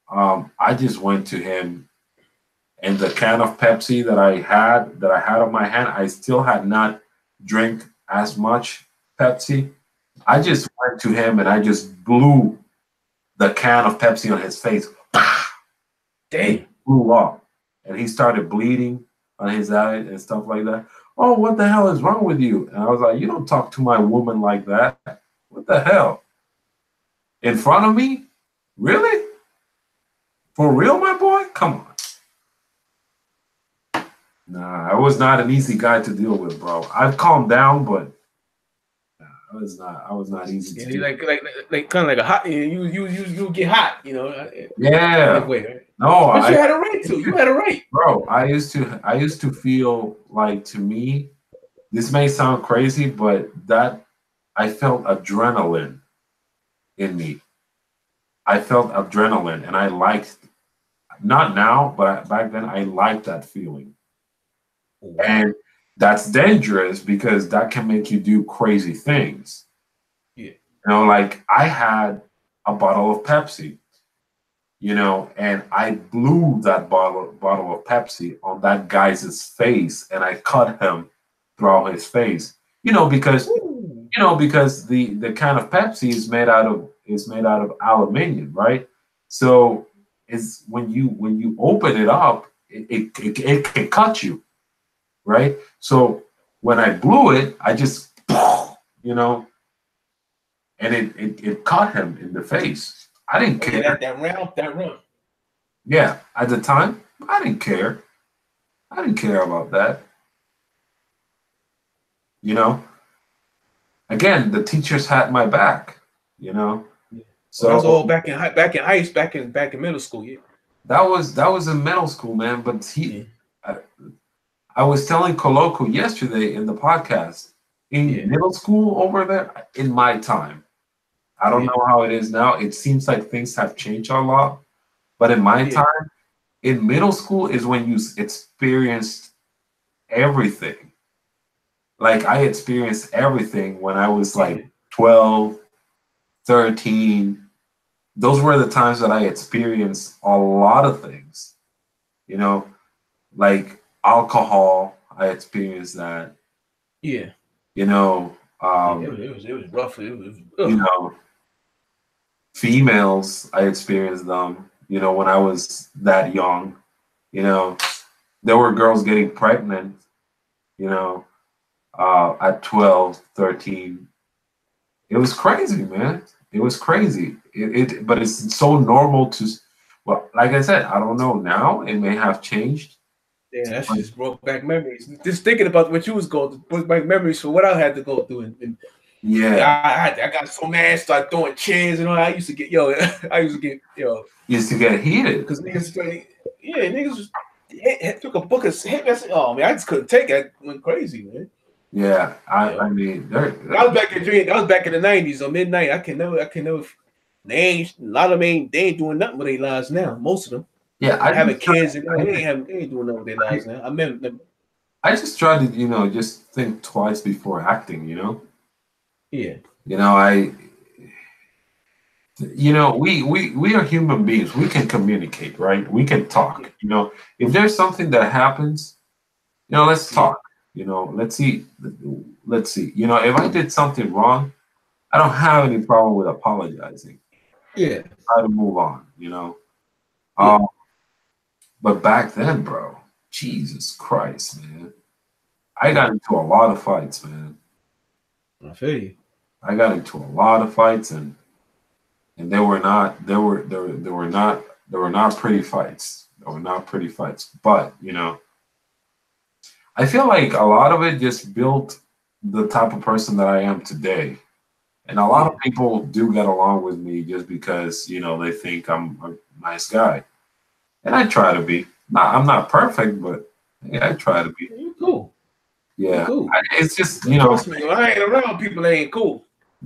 I just went to him, and the can of Pepsi that I had on my hand, I still had not drank as much Pepsi. I just went to him and I just blew the can of Pepsi on his face. Dang. It blew up. And he started bleeding on his eye and stuff like that. "Oh, what the hell is wrong with you?" And I was like, "You don't talk to my woman like that. What the hell? In front of me? Really? For real, my boy? Come on." Nah, I was not an easy guy to deal with, bro. I've calmed down, but I was not easy to deal with. Like kind of like a hot. You get hot, Yeah. Way, right? No, but you had a right to. You had a right, bro. I used to feel like, to me, this may sound crazy, but that I felt adrenaline in me. I felt adrenaline, and I liked. Not now, but back then, I liked that feeling. Wow. And that's dangerous because that can make you do crazy things. Yeah. Like, I had a bottle of Pepsi, and I blew that bottle of Pepsi on that guy's face, and I cut him throughout his face. Because the can of Pepsi is made out of aluminum, right? So is when you open it up, it can cut you. Right? So when I blew it, I just, and it caught him in the face. I didn't care. That round. Yeah, at the time, I didn't care. I didn't care about that. Again, the teachers had my back. So that's all back in middle school. Yeah. That was in middle school, man. But I was telling Coloco yesterday in the podcast, in middle school over there, in my time, I don't know how it is now. It seems like things have changed a lot. But in my time, in middle school is when you experienced everything. Like, I experienced everything when I was like 12, 13. Those were the times that I experienced a lot of things, like alcohol. I experienced that. Yeah. It was rough. Females, I experienced them, when I was that young. There were girls getting pregnant, at 12, 13. It was crazy, man. It was crazy. But it's so normal to, well, like I said, I don't know now. It may have changed. Yeah, that just brought back memories. Just thinking about what you was going to bring back memories for what I had to go through. And I got so mad, started throwing chairs and all. I used to get heated because niggas was took a book of hit me. I said, "Oh man, I just couldn't take it. I went crazy, man." Yeah, I mean, that was back in the '90s or midnight. I can never. They ain't a lot of them ain't. They ain't doing nothing with their lives now. Most of them. Yeah, having kids and they ain't doing nothing with their lives now. I just try to, just think twice before acting. Yeah. We are human beings. We can communicate, right? We can talk. If there's something that happens, let's talk. Let's see. If I did something wrong, I don't have any problem with apologizing. Yeah. Try to move on. Yeah. But back then, bro, Jesus Christ, man, I got into a lot of fights, man. I feel you. I got into a lot of fights, and they were not pretty fights. They were not pretty fights. But I feel like a lot of it just built the type of person that I am today. And a lot of people do get along with me just because, they think I'm a nice guy. And I try to be. I'm not perfect, but I try to be. You're cool. Yeah. You're cool. It's just, Trust me, I ain't around people that ain't cool.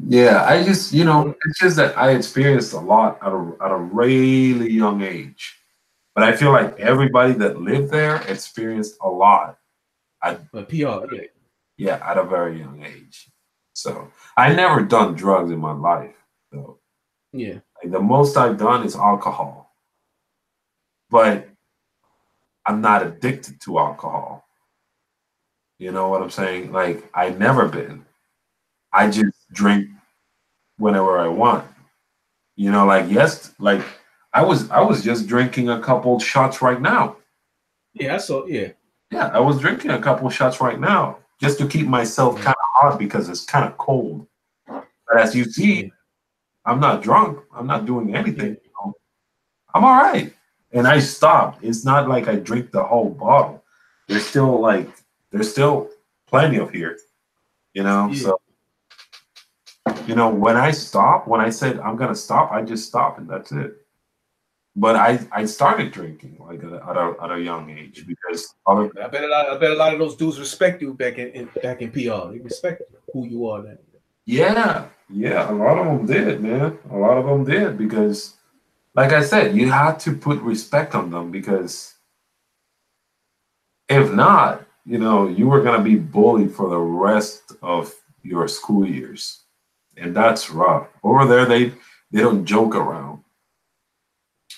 Yeah, I just, it's just that I experienced a lot at a really young age. But I feel like everybody that lived there experienced a lot. PR, yeah, at a very young age. So I never done drugs in my life. So yeah, like, the most I've done is alcohol. But I'm not addicted to alcohol. You know what I'm saying? Like, I never been. I just drink whenever I want. I was just drinking a couple shots right now. Yeah, Yeah, I was drinking a couple shots right now just to keep myself kind of hot because it's kind of cold. But as you see, I'm not drunk. I'm not doing anything. I'm all right. And I stopped. It's not like I drink the whole bottle. There's still plenty of here. So when I said I'm gonna stop, I just stopped and that's it. But I started drinking like at a young age because I bet a lot of those dudes respect you back in PR. They respect who you are now. Yeah, a lot of them did, man. A lot of them did because, like I said, you had to put respect on them because if not, you were gonna be bullied for the rest of your school years, and that's rough. Over there, they don't joke around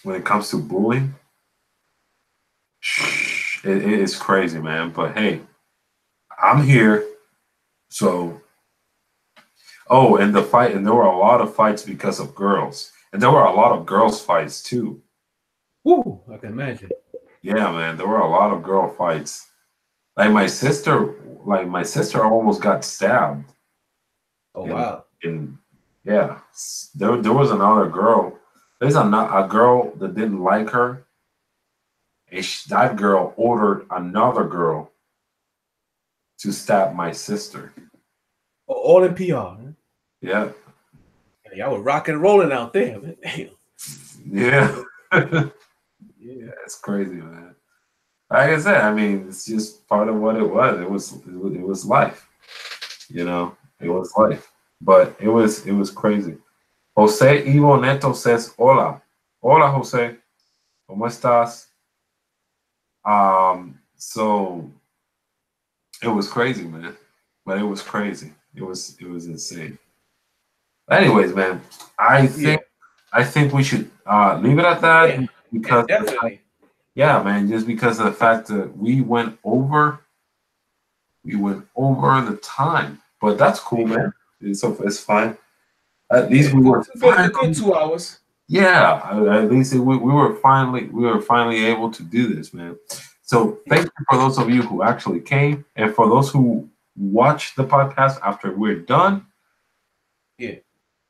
when it comes to bullying. It is crazy, man. But hey, I'm here, so. Oh, and there were a lot of fights because of girls, and there were a lot of girls fights too. Woo, I can imagine. Yeah, man, there were a lot of girl fights. Like my sister almost got stabbed. Oh wow! And yeah, there was another girl. There's a girl that didn't like her, and that girl ordered another girl to stab my sister. All in PR. Huh? Yeah. Y'all were rocking and rolling out there, man. Damn. Yeah. Yeah, it's crazy, man. Like I said, I mean, it's just part of what it was. It was life. It was life. But it was crazy. Jose Ivo Neto says, Hola. Hola, Jose. ¿Cómo estás? So it was crazy, man. But it was crazy. It was insane. Anyways, man, I think we should leave it at that because definitely. Man, just because of the fact that we went over the time, but that's cool, man. It's fine. At least we were a good 2 hours. Yeah, at least we were finally able to do this, man. So thank you for those of you who actually came, and for those who watch the podcast after we're done. Yeah.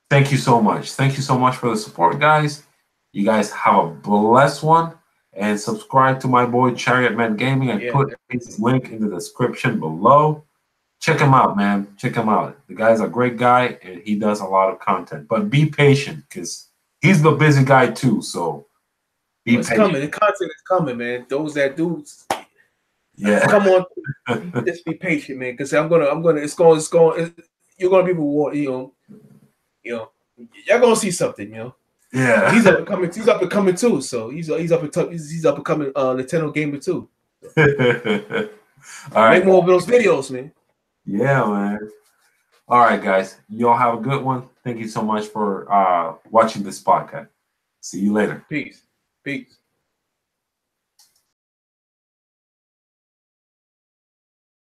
Thank you so much. Thank you so much for the support, guys. You guys have a blessed one. And subscribe to my boy Charriotman Gaming. I put his link in the description below. Check him out, man. Check him out. The guy's a great guy, and he does a lot of content. But be patient, because he's the busy guy too. So It's coming. The content is coming, man. Those that do, come on, just be patient, man. Because I'm gonna. You're gonna be rewarded. You know, y'all gonna see something. You know. Yeah. He's up and coming. He's up and coming too. So he's up and coming. Nintendo gamer too. All right. Make more of those videos, man. Yeah, man. All right, guys. You all have a good one. Thank you so much for watching this podcast. See you later. Peace.